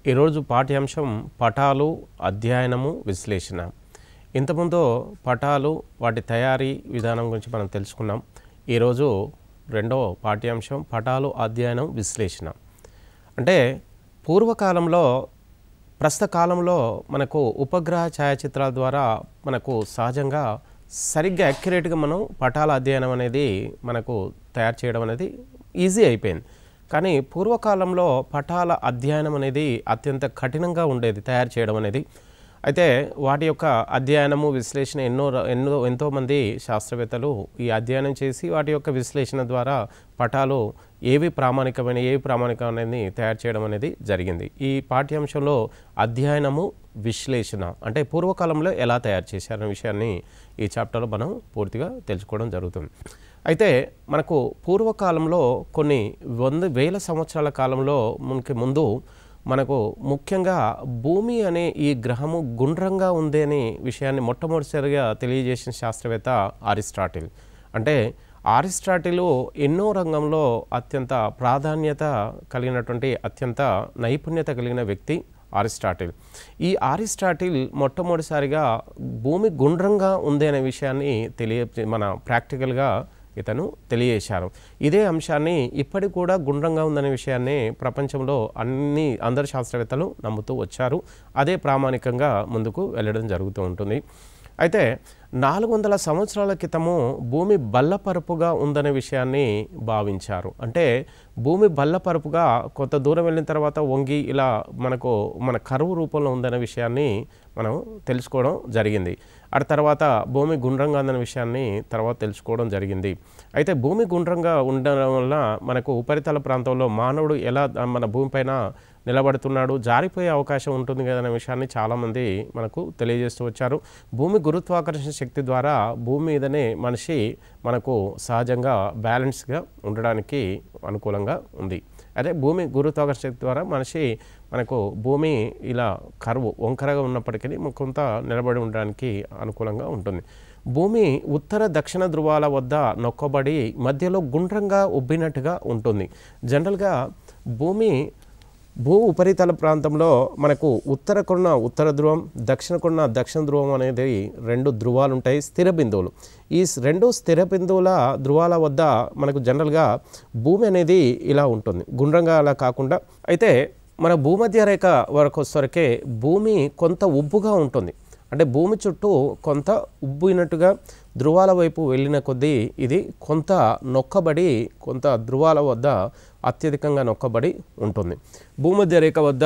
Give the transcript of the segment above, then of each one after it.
ఈరోజు పాఠ్యాంశం పటాలు అధ్యయనము విశ్లేషణ. ఇంతకుముందు పటాలు వాటి తయారీ విధానం గురించి మనం తెలుసుకున్నాం. ఈరోజు రెండో పాఠ్యాంశం పటాలు అధ్యయనం విశ్లేషణ. అంటే పూర్వకాలంలో ప్రస్తుత కాలంలో మనకు ఉపగ్రహ ఛాయాచిత్రాల ద్వారా మనకు సహజంగా సరిగ్గా అక్యురేట్గా మనం పటాల అధ్యయనం అనేది మనకు తయారు చేయడం అనేది ఈజీ అయిపోయింది. కానీ పూర్వకాలంలో పటాల అధ్యయనం అనేది అత్యంత కఠినంగా ఉండేది తయారు చేయడం అనేది. అయితే వాటి యొక్క అధ్యయనము విశ్లేషణ ఎంతోమంది శాస్త్రవేత్తలు ఈ అధ్యయనం చేసి వాటి యొక్క విశ్లేషణ ద్వారా పటాలు ఏవి ప్రామాణికమైనది తయారు చేయడం అనేది జరిగింది. ఈ పాఠ్యాంశంలో అధ్యయనము విశ్లేషణ అంటే పూర్వకాలంలో ఎలా తయారు చేశారనే విషయాన్ని ఈ చాప్టర్లో మనం పూర్తిగా తెలుసుకోవడం జరుగుతుంది. అయితే మనకు పూర్వకాలంలో కొన్ని వేల సంవత్సరాల కాలంలో ముందు మనకు ముఖ్యంగా భూమి అనే ఈ గ్రహము గుండ్రంగా ఉంది అనే విషయాన్ని మొట్టమొదటిసారిగా తెలియజేసిన శాస్త్రవేత్త అరిస్టాటిల్. అంటే అరిస్టాటిల్ ఎన్నో రంగంలో అత్యంత ప్రాధాన్యత కలిగినటువంటి అత్యంత నైపుణ్యత కలిగిన వ్యక్తి అరిస్టాటిల్. ఈ అరిస్టాటిల్ మొట్టమొదటిసారిగా భూమి గుండ్రంగా ఉంది అనే విషయాన్ని మన ప్రాక్టికల్గా ఇతను తెలియజేశారు. ఇదే అంశాన్ని ఇప్పటికి కూడా గుండ్రంగా ఉందనే విషయాన్ని ప్రపంచంలో అందరు శాస్త్రవేత్తలు నమ్ముతూ వచ్చారు. అదే ప్రామాణికంగా ముందుకు వెళ్ళడం జరుగుతూ ఉంటుంది. అయితే 400 సంవత్సరాల క్రితము భూమి బల్లపరుపుగా ఉందనే విషయాన్ని భావించారు. అంటే భూమి బల్లపరుపుగా కొంత దూరం వెళ్ళిన తర్వాత వంగి ఇలా మన కరువు రూపంలో ఉందనే విషయాన్ని మనం తెలుసుకోవడం జరిగింది. ఆ తర్వాత భూమి గుండ్రంగా ఉందనే విషయాన్ని తర్వాత తెలుసుకోవడం జరిగింది. అయితే భూమి గుండ్రంగా ఉండడం వల్ల మనకు ఉపరితల ప్రాంతంలో మానవుడు ఎలా మన భూమిపైన నిలబడుతున్నాడు, జారిపోయే అవకాశం ఉంటుంది కదనే విషయాన్ని చాలామంది మనకు తెలియజేస్తూ వచ్చారు. భూమి గురుత్వాకర్షణ శక్తి ద్వారా భూమి మీదనే మనిషి మనకు సహజంగా బ్యాలెన్స్గా ఉండడానికి అనుకూలంగా ఉంది. అదే భూమి గురుత్వాకర్షణ శక్తి ద్వారా మనకు భూమి ఇలా వంకరగా ఉన్నప్పటికీ కొంత నిలబడి ఉండడానికి అనుకూలంగా ఉంటుంది. భూమి ఉత్తర దక్షిణ ధ్రువాల వద్ద నొక్కబడి మధ్యలో గుండ్రంగా ఉబ్బినట్టుగా ఉంటుంది. జనరల్గా భూ ఉపరితల ప్రాంతంలో మనకు ఉత్తరకున్న ఉత్తర ధ్రువం, దక్షిణకున్న దక్షిణ ధ్రువం అనేది 2 ధ్రువాలు ఉంటాయి, స్థిర బిందువులు. ఈ 2 స్థిర బిందువుల ధ్రువాల వద్ద మనకు జనరల్గా భూమి అనేది ఇలా ఉంటుంది, గుండ్రంగా అలా కాకుండా. అయితే మన భూమధ్య రేఖ వరకు వచ్చేసరికి భూమి కొంత ఉబ్బుగా ఉంటుంది. అంటే భూమి చుట్టూ కొంత ఉబ్బినట్టుగా ధ్రువాల వైపు వెళ్ళిన కొద్దీ ఇది కొంత నొక్కబడి కొంత ధ్రువాల వద్ద అత్యధికంగా నొక్కబడి ఉంటుంది. భూమధ్య రేఖ వద్ద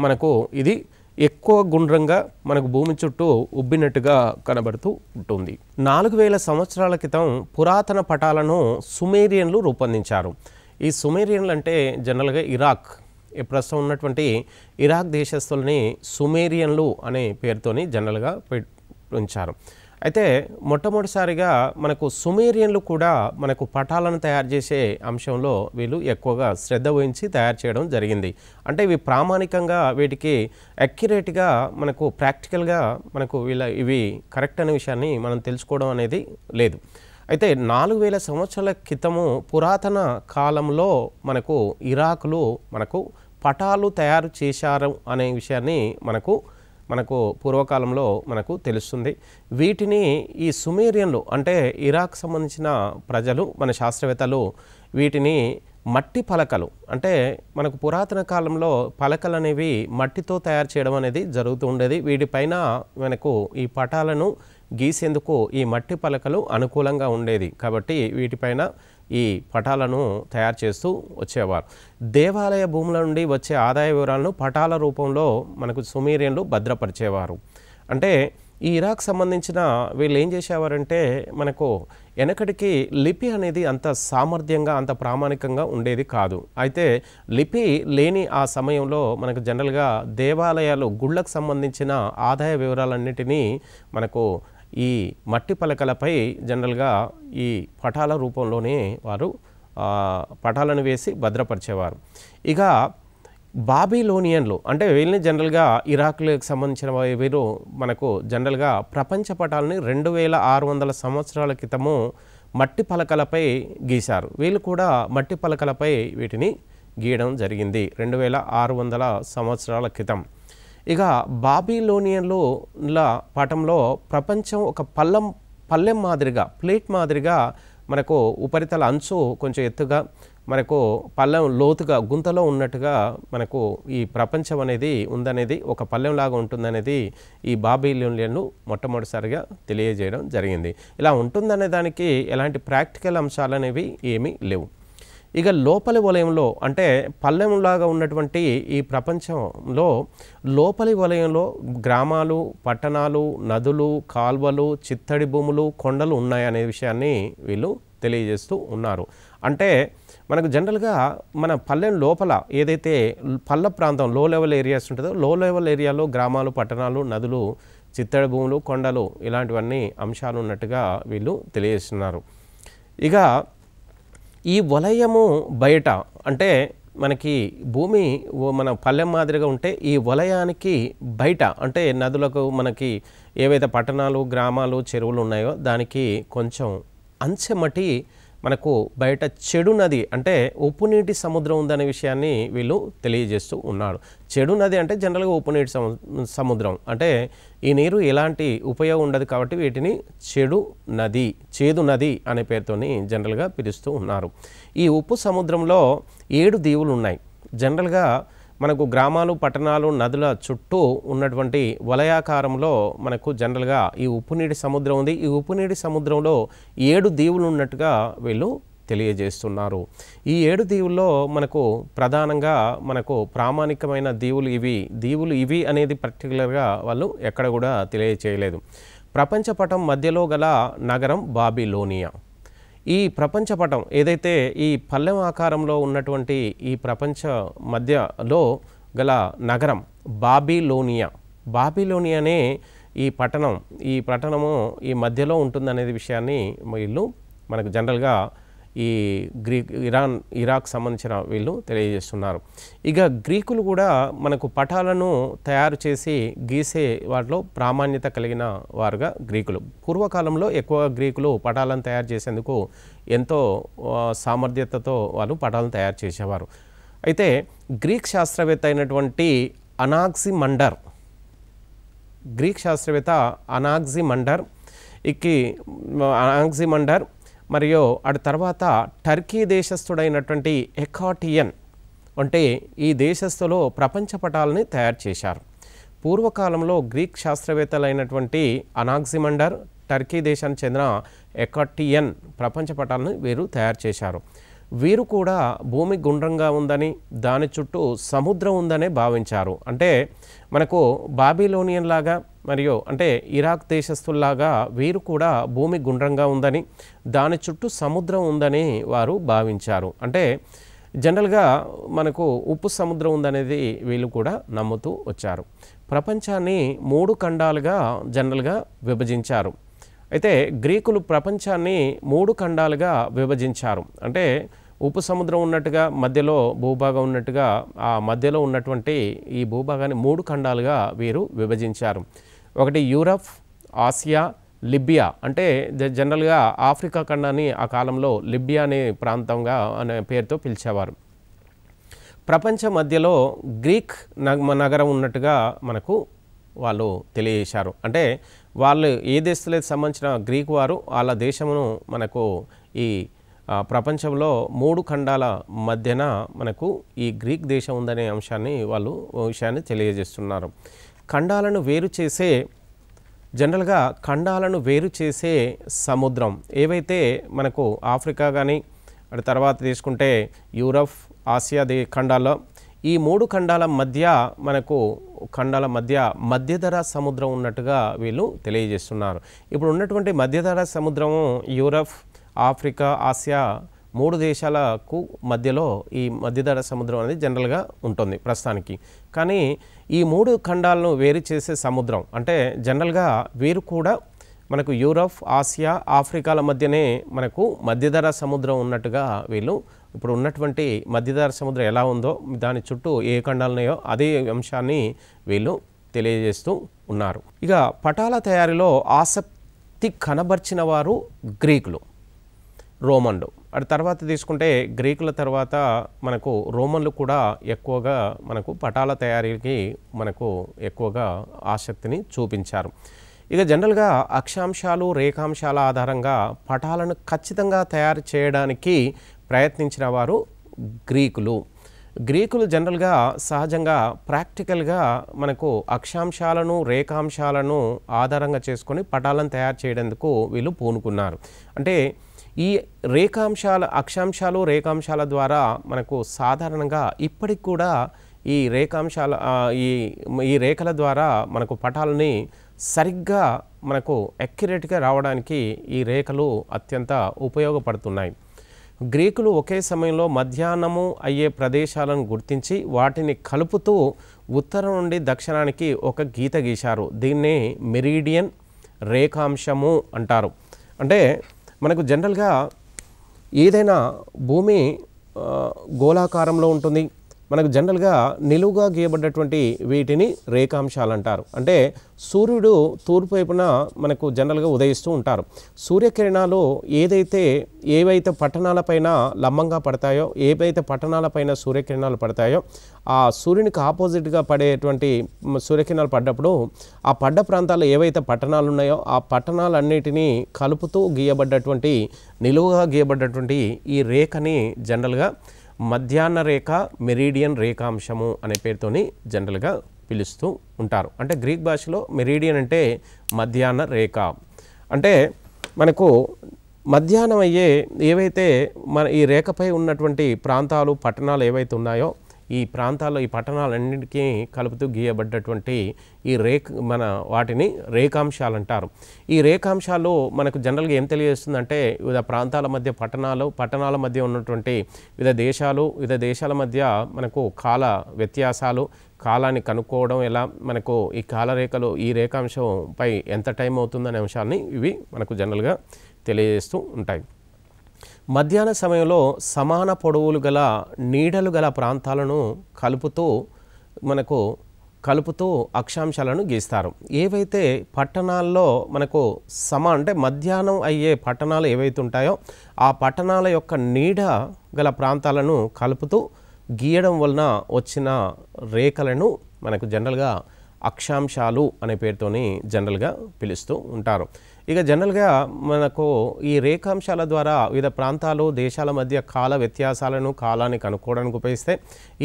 మనకు ఇది ఎక్కువ గుండ్రంగా మనకు భూమి చుట్టూ ఉబ్బినట్టుగా కనబడుతూ ఉంటుంది. 4000 సంవత్సరాల క్రితం పురాతన పటాలను సుమేరియన్లు రూపొందించారు. ఈ సుమేరియన్లు అంటే జనరల్గా ఇరాక్, ప్రస్తుతం ఉన్నటువంటి ఇరాక్ దేశస్తుల్ని సుమేరియన్లు అనే పేరుతోని జనరల్గా ఉంచారు. అయితే మొట్టమొదటిసారిగా మనకు సుమేరియన్లు కూడా మనకు పటాలను తయారు చేసే అంశంలో వీళ్ళు ఎక్కువగా శ్రద్ధ వహించి తయారు చేయడం జరిగింది. అంటే ఇవి ప్రామాణికంగా వీటికి అక్యురేట్గా మనకు ప్రాక్టికల్గా మనకు ఇవి కరెక్ట్ అనే విషయాన్ని మనం తెలుసుకోవడం అనేది లేదు. అయితే 4000 సంవత్సరాల క్రితము పురాతన కాలంలో మనకు ఇరాకులు మనకు పటాలు తయారు చేశారు అనే విషయాన్ని మనకు పూర్వకాలంలో మనకు తెలుస్తుంది. వీటిని ఈ సుమేరియన్లు అంటే ఇరాక్ సంబంధించిన ప్రజలు మన శాస్త్రవేత్తలు వీటిని మట్టి పలకలు అంటే మనకు పురాతన కాలంలో పలకలు అనేవి మట్టితో తయారు చేయడం అనేది జరుగుతూ ఉండేది. వీటిపైన మనకు ఈ పటాలను గీసేందుకు ఈ మట్టి పలకలు అనుకూలంగా ఉండేది కాబట్టి వీటిపైన ఈ పటాలను తయారు చేస్తూ వచ్చేవారు. దేవాలయ భూముల నుండి వచ్చే ఆదాయ వివరాలను పటాల రూపంలో మనకు సుమేరియన్లు భద్రపరిచేవారు. అంటే ఈ ఇరాక్ సంబంధించిన వీళ్ళు ఏం చేసేవారంటే మనకు వెనకటికి లిపి అనేది అంత సామర్థ్యంగా అంత ప్రామాణికంగా ఉండేది కాదు. అయితే లిపి లేని ఆ సమయంలో మనకు జనరల్గా దేవాలయాలు గుళ్ళకు సంబంధించిన ఆదాయ వివరాలన్నిటినీ మనకు ఈ మట్టి పలకలపై జనరల్గా ఈ పటాల రూపంలోనే వారు పటాలను వేసి భద్రపరిచేవారు. ఇక బాబిలోనియన్లు అంటే వీళ్ళని జనరల్గా ఇరాక్లకు సంబంధించిన వీరు మనకు జనరల్గా ప్రపంచ పటాలని 2600 సంవత్సరాల క్రితము మట్టి పలకలపై గీశారు. వీళ్ళు కూడా మట్టి పలకలపై వీటిని గీయడం జరిగింది 2600 సంవత్సరాల క్రితం. ఇక బాబిలోనియన్ల పటంలో ప్రపంచం ఒక పళ్ళెం మాదిరిగా, ప్లేట్ మాదిరిగా మనకు ఉపరితల అంచు కొంచెం ఎత్తుగా, మనకు పళ్ళెం లోతుగా గుంతలో ఉన్నట్టుగా మనకు ఈ ప్రపంచం అనేది ఉందనేది, ఒక పళ్ళెంలాగా ఉంటుందనేది ఈ బాబిలోనియన్లు మొట్టమొదటిసారిగా తెలియజేయడం జరిగింది. ఇలా ఉంటుందనే దానికి ఎలాంటి ప్రాక్టికల్ అంశాలు అనేవి ఏమీ లేవు. ఇక లోపలి వలయంలో అంటే పళ్ళెంలాగా ఉన్నటువంటి ఈ ప్రపంచంలో లోపలి వలయంలో గ్రామాలు, పట్టణాలు, నదులు, కాల్వలు, చిత్తడి భూములు, కొండలు ఉన్నాయనే విషయాన్ని వీళ్ళు తెలియజేస్తూ ఉన్నారు. అంటే మనకు జనరల్గా మన పల్లెం లోపల ఏదైతే పల్ల ప్రాంతం లో లెవెల్ ఏరియాస్ ఉంటుందో, లో లెవెల్ ఏరియాలో గ్రామాలు, పట్టణాలు, నదులు, చిత్తడి భూములు, కొండలు ఇలాంటివన్నీ అంశాలు ఉన్నట్టుగా వీళ్ళు తెలియజేస్తున్నారు. ఇక ఈ వలయము బయట అంటే మనకి భూమి మన పల్లెం మాదిరిగా ఉంటే ఈ వలయానికి బయట అంటే నదులకు మనకి ఏవైతే పట్టణాలు, గ్రామాలు, చెరువులు ఉన్నాయో దానికి కొంచెం అంచెమటి మనకు బయట చెడు నది అంటే ఉప్పు నీటి సముద్రం ఉందనే విషయాన్ని వీళ్ళు తెలియజేస్తూ ఉన్నారు. చెడు నది అంటే జనరల్గా ఉప్పు నీటి సముద్రం అంటే ఈ నీరు ఎలాంటి ఉపయోగం ఉండదు కాబట్టి వీటిని చేదు నది అనే పేరుతోని జనరల్గా పిలుస్తూ ఉన్నారు. ఈ ఉప్పు సముద్రంలో 7 దీవులు ఉన్నాయి. జనరల్గా మనకు గ్రామాలు, పట్టణాలు, నదుల చుట్టూ ఉన్నటువంటి వలయాకారంలో మనకు జనరల్గా ఈ ఉప్పు నీటి సముద్రం ఉంది. ఈ ఉప్పు నీటి సముద్రంలో 7 దీవులు ఉన్నట్టుగా వీళ్ళు తెలియజేస్తున్నారు. ఈ 7 దీవుల్లో మనకు ప్రధానంగా మనకు ప్రామాణికమైన దీవులు ఇవి అనేది పర్టికులర్గా వాళ్ళు ఎక్కడ కూడా తెలియచేయలేదు. ప్రపంచపటం మధ్యలో గల నగరం బాబిలోనియా. ఈ ప్రపంచపటం ఏదైతే ఈ పల్లెం ఆకారంలో ఉన్నటువంటి ఈ ప్రపంచ మధ్యలో గల నగరం బాబిలోనియానే ఈ పట్టణము ఈ మధ్యలో ఉంటుందనే విషయాన్ని వీళ్ళు మనకు జనరల్గా ఈ ఇరాక్ సంబంధించిన వీళ్ళు తెలియజేస్తున్నారు. ఇక గ్రీకులు కూడా మనకు పటాలను తయారు చేసి గీసే వాటిలో ప్రామాణ్యత కలిగిన వారుగా గ్రీకులు. పూర్వకాలంలో ఎక్కువ గ్రీకులు పటాలను తయారు చేసేందుకు ఎంతో సామర్థ్యతతో వాళ్ళు పటాలను తయారు చేసేవారు. అయితే గ్రీక్ శాస్త్రవేత్త అయినటువంటి అనాక్సిమండర్ మరియు అటు తర్వాత టర్కీ దేశస్థుడైనటువంటి ఎకాటియన్ అంటే ఈ దేశస్థులో ప్రపంచ పటాలని తయారు చేశారు. పూర్వకాలంలో గ్రీక్ శాస్త్రవేత్తలైనటువంటి అనాక్సిమండర్, టర్కీ దేశానికి చెందిన ఎకాటియన్ ప్రపంచ పటాలను వీరు తయారు చేశారు. వీరు కూడా భూమి గుండ్రంగా ఉందని, దాని చుట్టూ సముద్రం ఉందనే భావించారు. అంటే మనకు బాబిలోనియన్ లాగా మరియు అంటే ఇరాక్ దేశస్తుల్లాగా వీరు కూడా భూమి గుండ్రంగా ఉందని, దాని చుట్టూ సముద్రం ఉందని వారు భావించారు. అంటే జనరల్గా మనకు ఉప్పు సముద్రం ఉందనేది వీళ్ళు కూడా నమ్ముతూ వచ్చారు. ప్రపంచాన్ని 3 ఖండాలుగా జనరల్గా విభజించారు. అయితే గ్రీకులు ప్రపంచాన్ని 3 ఖండాలుగా విభజించారు. అంటే ఉప్పు సముద్రం ఉన్నట్టుగా, మధ్యలో భూభాగం ఉన్నట్టుగా, ఆ మధ్యలో ఉన్నటువంటి ఈ భూభాగాన్ని 3 ఖండాలుగా వీరు విభజించారు. ఒకటి యూరప్, ఆసియా, లిబియా. అంటే జనరల్గా ఆఫ్రికా ఖండాన్ని ఆ కాలంలో లిబియా అనే ప్రాంతంగా అనే పేరుతో పిలిచేవారు. ప్రపంచ మధ్యలో గ్రీక్ నగరం ఉన్నట్టుగా మనకు వాళ్ళు తెలియజేశారు. అంటే వాళ్ళు ఏ దేశాలకు సంబంధించిన గ్రీకు వారు వాళ్ళ దేశమును మనకు ఈ ప్రపంచంలో 3 ఖండాల మధ్యన మనకు ఈ గ్రీక్ దేశం ఉందనే విషయాన్ని తెలియజేస్తున్నారు. జనరల్గా ఖండాలను వేరు చేసే సముద్రం ఏవైతే మనకు ఆఫ్రికా కానీ అటు తర్వాత తీసుకుంటే యూరప్, ఆసియా ఖండాల్లో ఈ 3 ఖండాల మధ్య మధ్యధరా సముద్రం ఉన్నట్టుగా వీళ్ళు తెలియజేస్తున్నారు. ఇప్పుడు ఉన్నటువంటి మధ్యధరా సముద్రము యూరప్, ఆఫ్రికా, ఆసియా 3 దేశాలకు మధ్యలో ఈ మధ్యధరా సముద్రం అనేది జనరల్గా ఉంటుంది ప్రస్తుతానికి. కానీ ఈ 3 ఖండాలను వేరు చేసే సముద్రం అంటే జనరల్గా వీరు కూడా మనకు యూరప్, ఆసియా, ఆఫ్రికాల మధ్యనే మనకు మధ్యధరా సముద్రం ఉన్నట్టుగా వీళ్ళు ఇప్పుడు ఉన్నటువంటి మధ్యధరా సముద్రం ఎలా ఉందో దాని చుట్టూ ఏ ఖండాలు ఉన్నాయో అదే అంశాన్ని వీళ్ళు తెలియజేస్తూ ఉన్నారు. ఇక పటాల తయారీలో ఆసక్తి కనబర్చిన వారు గ్రీకులు. రోమన్లు. అటు తర్వాత తీసుకుంటే గ్రీకుల తర్వాత మనకు రోమన్లు కూడా ఎక్కువగా మనకు పటాల తయారీకి మనకు ఎక్కువగా ఆసక్తిని చూపించారు. ఇక జనరల్గా అక్షాంశాలు రేఖాంశాల ఆధారంగా పటాలను ఖచ్చితంగా తయారు చేయడానికి ప్రయత్నించిన వారు గ్రీకులు జనరల్గా సహజంగా ప్రాక్టికల్గా మనకు అక్షాంశాలను రేఖాంశాలను ఆధారంగా చేసుకొని పటాలను తయారు చేయడానికి వీళ్ళు పూనుకున్నారు. అంటే ఈ అక్షాంశాలు రేఖాంశాల ద్వారా మనకు సాధారణంగా ఇప్పటికి కూడా ఈ రేఖల ద్వారా మనకు పటాలని సరిగ్గా మనకు అక్యురేట్గా రావడానికి ఈ రేఖలు అత్యంత ఉపయోగపడుతున్నాయి. గ్రీకులు ఒకే సమయంలో మధ్యాహ్నము అయ్యే ప్రదేశాలను గుర్తించి వాటిని కలుపుతూ ఉత్తరం నుండి దక్షిణానికి ఒక గీత గీశారు. దీన్నే మెరీడియన్ రేఖాంశము అంటారు. అంటే మనకు జనరల్గా ఏదైనా భూమి గోళాకారంలో ఉంటుంది. మనకు జనరల్గా నిలువుగా గీయబడ్డటువంటి వీటిని రేఖాంశాలు అంటారు. అంటే సూర్యుడు తూర్పు వైపున మనకు జనరల్గా ఉదయిస్తూ ఉంటారు. సూర్యకిరణాలు ఏవైతే పట్టణాలపైన లంబంగా పడతాయో, ఏవైతే పట్టణాలపైన సూర్యకిరణాలు పడతాయో, ఆ సూర్యునికి ఆపోజిట్గా పడేటువంటి సూర్యకిరణాలు పడ్డప్పుడు ఆ పడ్డ ప్రాంతాల్లో ఏవైతే పట్టణాలు ఉన్నాయో ఆ పట్టణాలన్నిటినీ కలుపుతూ గీయబడ్డటువంటి నిలువుగా గీయబడ్డటువంటి ఈ రేఖని జనరల్గా మధ్యాహ్న రేఖ, మెరీడియన్ రేఖాంశము అనే పేరుతోని జనరల్గా పిలుస్తూ ఉంటారు. అంటే గ్రీక్ భాషలో మెరీడియన్ అంటే మధ్యాహ్న రేఖ. అంటే మనకు మధ్యాహ్నం అయ్యే ఏవైతే ఈ రేఖపై ఉన్నటువంటి ప్రాంతాలు పట్టణాలు ఏవైతే ఉన్నాయో ఈ పట్టణాలన్నింటికీ కలుపుతూ గీయబడ్డటువంటి ఈ వాటిని రేఖాంశాలు అంటారు. ఈ రేఖాంశాలు మనకు జనరల్గా ఏం తెలియజేస్తుందంటే వివిధ ప్రాంతాల మధ్య పట్టణాల మధ్య ఉన్నటువంటి వివిధ దేశాల మధ్య మనకు కాల వ్యత్యాసాలు, కాలాన్ని కనుక్కోవడం ఎలా, మనకు ఈ కాలరేఖలు ఈ రేఖాంశంపై ఎంత టైం అవుతుందనే అంశాన్ని ఇవి మనకు జనరల్గా తెలియజేస్తూ ఉంటాయి. మధ్యాహ్న సమయంలో సమాన పొడవులు గల నీడలు గల ప్రాంతాలను కలుపుతూ అక్షాంశాలను గీస్తారు. ఏవైతే పట్టణాల్లో మనకు అంటే మధ్యాహ్నం అయ్యే పట్టణాలు ఏవైతే ఉంటాయో ఆ పట్టణాల యొక్క నీడ గల ప్రాంతాలను కలుపుతూ గీయడం వలన వచ్చిన రేఖలను మనకు జనరల్గా అక్షాంశాలు అనే పేరుతోని జనరల్గా పిలుస్తూ ఉంటారు. ఇక జనరల్గా మనకు ఈ రేఖాంశాల ద్వారా వివిధ ప్రాంతాలు దేశాల మధ్య కాల వ్యత్యాసాలను కాలాన్ని కనుక్కోవడానికి ఉపయోగిస్తే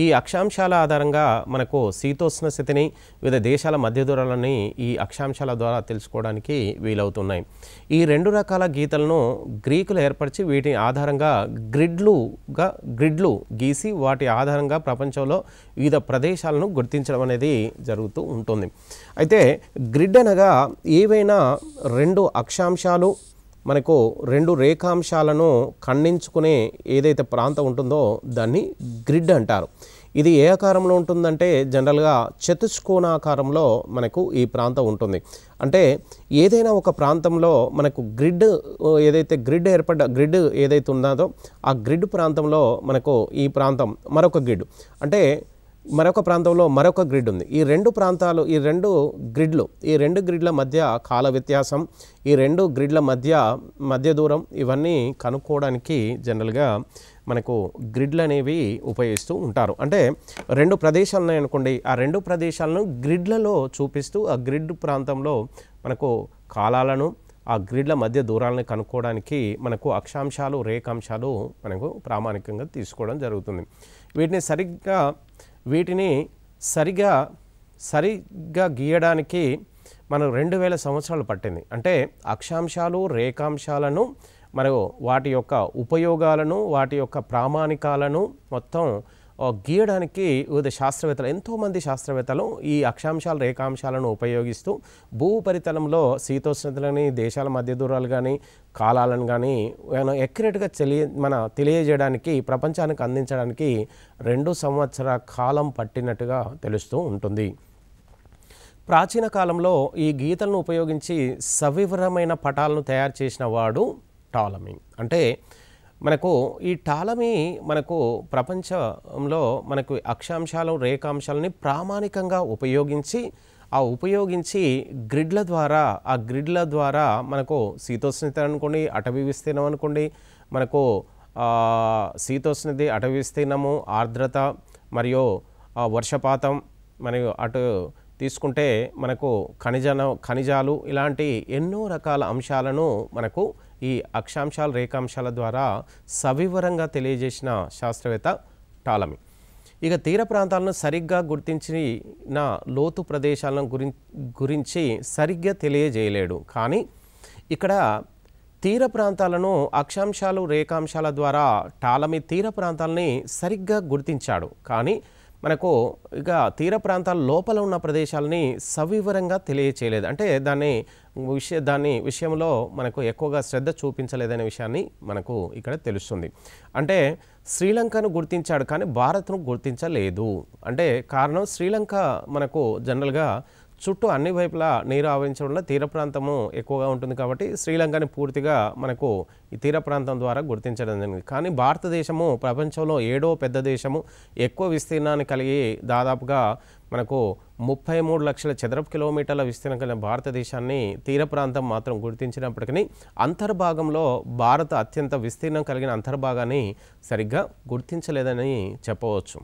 ఈ అక్షాంశాల ఆధారంగా మనకు శీతోష్ణ స్థితిని వివిధ దేశాల మధ్య దూరాలని ఈ అక్షాంశాల ద్వారా తెలుసుకోవడానికి వీలవుతున్నాయి. ఈ రెండు రకాల గీతలను గ్రీకులు ఏర్పరిచి వీటి ఆధారంగా గ్రిడ్లు గీసి వాటి ఆధారంగా ప్రపంచంలో వివిధ ప్రదేశాలను గుర్తించడం అనేది జరుగుతూ ఉంటుంది. అయితే గ్రిడ్ అనగా ఏవైనా రెండు అక్షాంశాలు మనకు రెండు రేఖాంశాలను ఖండించుకునే ఏదైతే ప్రాంతం ఉంటుందో దాన్ని గ్రిడ్ అంటారు. ఇది ఏ ఆకారంలో ఉంటుందంటే జనరల్గా చతుష్కోణాకారంలో మనకు ఈ ప్రాంతం ఉంటుంది. అంటే ఏదైనా ఒక ప్రాంతంలో మనకు గ్రిడ్ ఏదైతే ఉన్నదో ఆ గ్రిడ్ ప్రాంతంలో మనకు ఈ ప్రాంతం మరొక ప్రాంతంలో మరొక గ్రిడ్ ఉంది. ఈ రెండు గ్రిడ్ల మధ్య కాల వ్యత్యాసం, ఈ రెండు గ్రిడ్ల మధ్య దూరం ఇవన్నీ కనుక్కోవడానికి జనరల్గా మనకు గ్రిడ్లు అనేవి ఉపయోగిస్తూ ఉంటారు. అంటే రెండు ప్రదేశాలు ఉన్నాయనుకోండి, ఆ రెండు ప్రదేశాలను గ్రిడ్లలో చూపిస్తూ ఆ గ్రిడ్ ప్రాంతంలో మనకు కాలాలను ఆ గ్రిడ్ల మధ్య దూరాలను కనుక్కోవడానికి మనకు అక్షాంశాలు రేఖాంశాలు మనకు ప్రామాణికంగా తీసుకోవడం జరుగుతుంది. వీటిని సరిగ్గా గీయడానికి మనం 2000 సంవత్సరాలు పట్టింది. అంటే అక్షాంశాలు రేఖాంశాలను మరియు వాటి యొక్క ఉపయోగాలను వాటి యొక్క ప్రామాణికాలను మొత్తం గీయడానికి వివిధ ఎంతోమంది శాస్త్రవేత్తలు ఈ అక్షాంశాలు రేఖాంశాలను ఉపయోగిస్తూ భూపరితలంలో శీతోష్ణతలని దేశాల మధ్య దూరాలు కానీ కాలాలను కానీ ఎక్యురేట్గా తెలియజేయడానికి ప్రపంచానికి అందించడానికి 2 సంవత్సరాల కాలం పట్టినట్టుగా తెలుస్తూ ఉంటుంది. ప్రాచీన కాలంలో ఈ గీతలను ఉపయోగించి సవివరమైన పటాలను తయారు చేసిన వాడు టాలమీ. అంటే మనకు ఈ టాలమీ మనకు ప్రపంచంలో మనకు అక్షాంశాలు రేఖాంశాలని ప్రామాణికంగా ఉపయోగించి గ్రిడ్ల ద్వారా మనకు శీతోష్ణత అనుకోండి, అటవీ విస్తీర్ణం అనుకోండి, మనకు శీతోష్ణది అటవీ విస్తీర్ణము, ఆర్ద్రత మరియు వర్షపాతం, మరియు అటు తీసుకుంటే మనకు ఖనిజాలు ఇలాంటి ఎన్నో రకాల అంశాలను మనకు ఈ అక్షాంశాలు రేఖాంశాల ద్వారా సవివరంగా తెలియజేసిన శాస్త్రవేత్త టాలమీ. ఇక తీర ప్రాంతాలను సరిగ్గా గుర్తించిన లోతు ప్రదేశాలను గురించి సరిగ్గా తెలియజేయలేడు. కానీ ఇక్కడ తీర ప్రాంతాలను అక్షాంశాలు రేఖాంశాల ద్వారా టాలమీ తీర ప్రాంతాలని సరిగ్గా గుర్తించాడు. కానీ మనకు ఇక తీర ప్రాంతాల లోపల ఉన్న ప్రదేశాలని సవివరంగా తెలియచేయలేదు. అంటే దాని విషయంలో మనకు ఎక్కువగా శ్రద్ధ చూపించలేదనే విషయాన్ని మనకు ఇక్కడ తెలుస్తుంది. అంటే శ్రీలంకను గుర్తించాడు కానీ భారత్ను గుర్తించలేదు. అంటే కారణం శ్రీలంక మనకు జనరల్గా చుట్టూ అన్ని వైపులా నీరు ఆవరించడంలో తీర ప్రాంతము ఎక్కువగా ఉంటుంది కాబట్టి శ్రీలంకని పూర్తిగా మనకు ఈ తీర ప్రాంతం ద్వారా గుర్తించడం జరిగింది. కానీ భారతదేశము ప్రపంచంలో 7వ పెద్ద దేశము, ఎక్కువ విస్తీర్ణాన్ని కలిగి దాదాపుగా మనకు 33 లక్షల చదరపు కిలోమీటర్ల విస్తీర్ణం కలిగిన భారతదేశాన్ని తీర ప్రాంతం మాత్రం గుర్తించినప్పటికీ అంతర్భాగంలో భారత అత్యంత విస్తీర్ణం కలిగిన అంతర్భాగాన్ని సరిగ్గా గుర్తించలేదని చెప్పవచ్చు.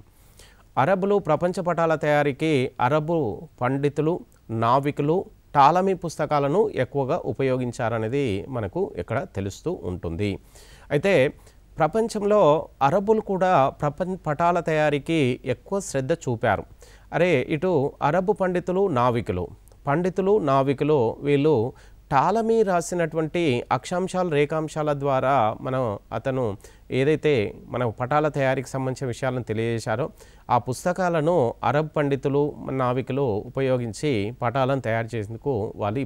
అరబ్బులు ప్రపంచ పటాల తయారీకి అరబ్బు పండితులు, నావికులు టాలమీ పుస్తకాలను ఎక్కువగా ఉపయోగించారనేది మనకు ఇక్కడ తెలుస్తూ ఉంటుంది. అయితే ప్రపంచంలో అరబ్బులు కూడా పటాల తయారీకి ఎక్కువ శ్రద్ధ చూపారు. ఇటు అరబ్బు పండితులు నావికులు వీళ్ళు టాలమీ రాసినటువంటి అక్షాంశాలు రేఖాంశాల ద్వారా అతను ఏదైతే మన పటాల తయారీకి సంబంధించిన విషయాలను తెలియజేశారో ఆ పుస్తకాలను అరబ్ పండితులు, నావికులు ఉపయోగించి పటాలను తయారు చేసేందుకు వాళ్ళు ఈ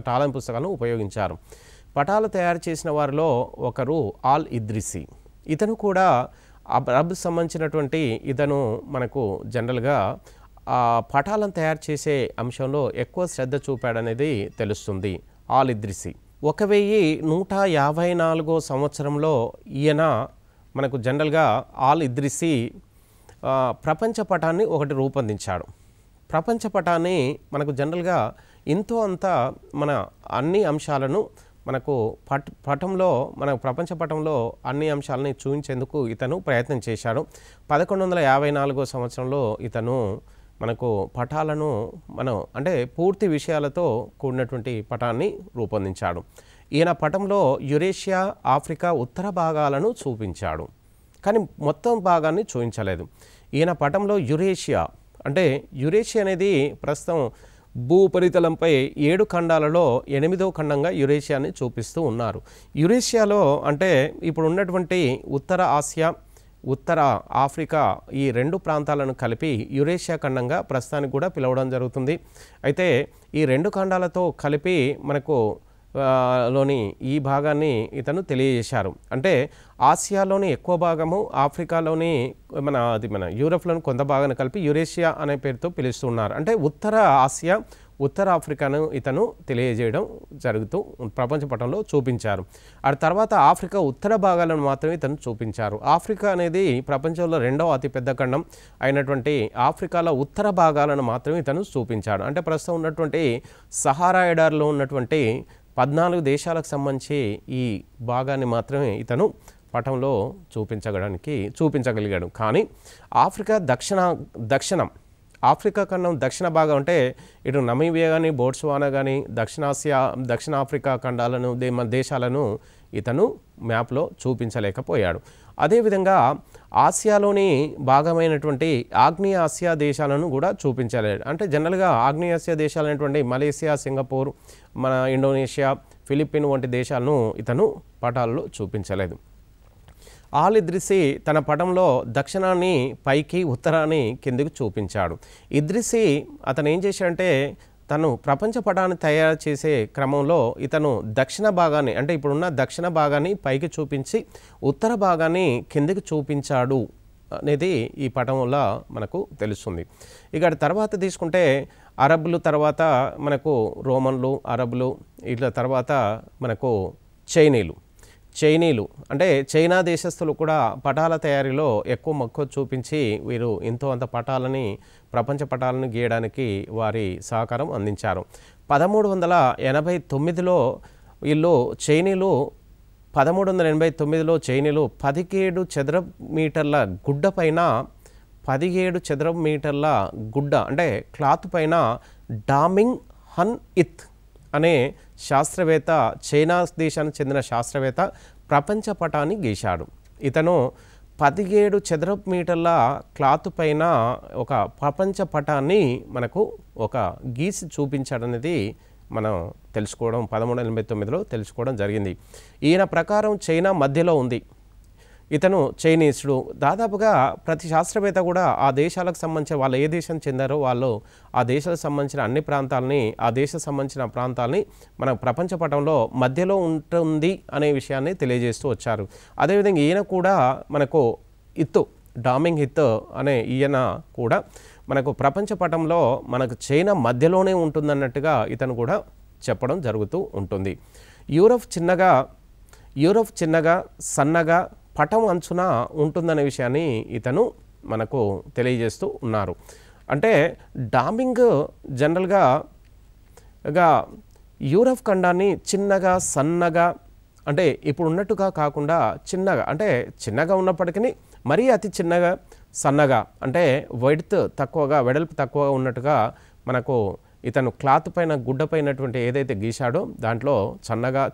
టాలమీ పుస్తకాలను ఉపయోగించారు. పటాలు తయారు చేసిన వారిలో ఒకరు ఆల్ ఇద్రిసి. ఇతను కూడా అరబ్ సంబంధించినటువంటి ఇతను మనకు జనరల్గా పటాలను తయారు చేసే అంశంలో ఎక్కువ శ్రద్ధ చూపాడనేది తెలుస్తుంది. ఆల్ ఇద్రిసి 1154 సంవత్సరంలో ఈయన మనకు జనరల్గా ఆల్ ఇద్రిసి ప్రపంచ పటాన్ని ఒకటి రూపొందించాడు. ప్రపంచ పటాన్ని మనకు జనరల్గా ఇంతో అంత మన అన్ని అంశాలను మనకు పటంలో ప్రపంచ పటంలో అన్ని అంశాలని చూపించేందుకు ఇతను ప్రయత్నం చేశాడు. 1154 సంవత్సరంలో ఇతను మనకు పటాలను అంటే పూర్తి విషయాలతో కూడినటువంటి పటాన్ని రూపొందించాడు. ఈయన పటంలో యురేషియా, ఆఫ్రికా ఉత్తర భాగాలను చూపించాడు కానీ మొత్తం భాగాన్ని చూపించలేదు. ఈయన పటంలో యురేషియా అనేది ప్రస్తుతం భూపరితలంపై 7 ఖండాలలో 8వ ఖండంగా యురేషియాని చూపిస్తూ ఉన్నారు. యురేషియాలో అంటే ఇప్పుడు ఉన్నటువంటి ఉత్తర ఆసియా, ఉత్తర ఆఫ్రికా ఈ 2 ప్రాంతాలను కలిపి యురేషియా ఖండంగా ప్రస్తుతానికి కూడా పిలవడం జరుగుతుంది. అయితే ఈ 2 ఖండాలతో కలిపి మనకు లోని ఈ భాగాన్ని ఇతను తెలియజేశారు. అంటే ఆసియాలోని ఎక్కువ భాగము, ఆఫ్రికాలోని మన యూరప్లోని కొంత భాగాన్ని కలిపి యురేషియా అనే పేరుతో పిలుస్తున్నారు. అంటే ఉత్తర ఆసియా, ఉత్తర ఆఫ్రికాను ఇతను తెలియజేయడం జరుగుతూ ప్రపంచ పటంలో చూపించారు. ఆ తర్వాత ఆఫ్రికా ఉత్తర భాగాలను మాత్రమే ఇతను చూపించారు. ఆఫ్రికా అనేది ప్రపంచంలో 2వ అతిపెద్ద ఖండం అయినటువంటి ఆఫ్రికాలో ఉత్తర భాగాలను మాత్రమే ఇతను చూపించాడు. అంటే ప్రస్తుతం ఉన్నటువంటి సహారా ఎడారిలో ఉన్నటువంటి 14 దేశాలకు సంబంధించి ఈ భాగాన్ని మాత్రమే ఇతను పటంలో చూపించగలిగాడు. కానీ ఆఫ్రికా దక్షిణం ఆఫ్రికా ఖండం దక్షిణ భాగం అంటే ఇటు నమీబియా కానీ, బోట్స్వానా కానీ, దక్షిణ ఆఫ్రికా ఖండాలను దేశాలను ఇతను మ్యాప్లో చూపించలేకపోయాడు. అదేవిధంగా ఆసియాలోని భాగమైనటువంటి ఆగ్నేయ ఆసియా దేశాలను కూడా చూపించలేడు. అంటే జనరల్గా ఆగ్నేయ ఆసియా దేశాలైనటువంటి మలేసియా, సింగపూర్, మన ఇండోనేషియా, ఫిలిప్పీన్ వంటి దేశాలను ఇతను పటాలలో చూపించలేదు. ఆల్ ఇద్రిసి తన పటంలో దక్షిణాన్ని పైకి, ఉత్తరాన్ని కిందికి చూపించాడు. ఇద్రిసి అతను ఏం చేశాడంటే తను ప్రపంచ పటాన్ని తయారు చేసే క్రమంలో ఇతను దక్షిణ భాగాన్ని అంటే ఇప్పుడున్న దక్షిణ భాగాన్ని పైకి చూపించి ఉత్తర భాగాన్ని కిందికి చూపించాడు అనేది ఈ పటం వల్ల మనకు తెలుస్తుంది. ఇక తర్వాత తీసుకుంటే అరబ్బులు, తర్వాత మనకు రోమన్లు, అరబ్బులు, ఇట్లా తర్వాత మనకు చైనీలు అంటే చైనా దేశస్తులు కూడా పటాల తయారీలో ఎక్కువ మక్కువ చూపించి వీరు ఎంతో అంత ప్రపంచ పటాలను గీయడానికి వారి సహకారం అందించారు. 1389లో వీళ్ళు చైనీలు 1389లో చైనీయులు 17 చదరపు మీటర్ల గుడ్డ పైన 17 చదరపు మీటర్ల గుడ్డ అంటే క్లాత్ పైన డామింగ్ హన్ ఇత్ అనే శాస్త్రవేత్త, చైనా దేశానికి చెందిన శాస్త్రవేత్త ప్రపంచ పటాన్ని గీశాడు. ఇతను 17 చదరపు మీటర్ల క్లాత్ పైన ఒక ప్రపంచ పటాన్ని మనకు ఒక గీసి చూపించాడనేది మనం తెలుసుకోవడం 1389లో తెలుసుకోవడం జరిగింది. ఈయన ప్రకారం చైనా మధ్యలో ఉంది. ఇతను చైనీసుడు. దాదాపుగా ప్రతి శాస్త్రవేత్త కూడా ఆ దేశాలకు సంబంధించిన వాళ్ళు ఏ దేశం చెందారో వాళ్ళు ఆ దేశాలకు సంబంధించిన అన్ని ప్రాంతాలని, ఆ దేశం సంబంధించిన ప్రాంతాలని మన ప్రపంచ పటంలో మధ్యలో ఉంటుంది అనే విషయాన్ని తెలియజేస్తూ వచ్చారు. అదేవిధంగా ఈయన కూడా మనకు డామింగ్ హిత్ అనే ఈయన కూడా మనకు ప్రపంచ పటంలో మనకు చైనా మధ్యలోనే ఉంటుందన్నట్టుగా ఇతను కూడా చెప్పడం జరుగుతూ ఉంటుంది. యూరప్ చిన్నగా సన్నగా పటం అంచున ఉంటుందనే విషయాన్ని ఇతను మనకు తెలియజేస్తూ ఉన్నారు. అంటే డామింగ్ జనరల్గా యూరప్ ఖండాన్ని చిన్నగా సన్నగా అంటే ఇప్పుడు ఉన్నట్టుగా కాకుండా చిన్నగా, అంటే చిన్నగా ఉన్నప్పటికీ మరీ అతి చిన్నగా సన్నగా అంటే వెడల్పు తక్కువగా ఉన్నట్టుగా మనకు ఇతను క్లాత్ పైన గుడ్డ పైనటువంటి ఏదైతే గీశాడో దాంట్లో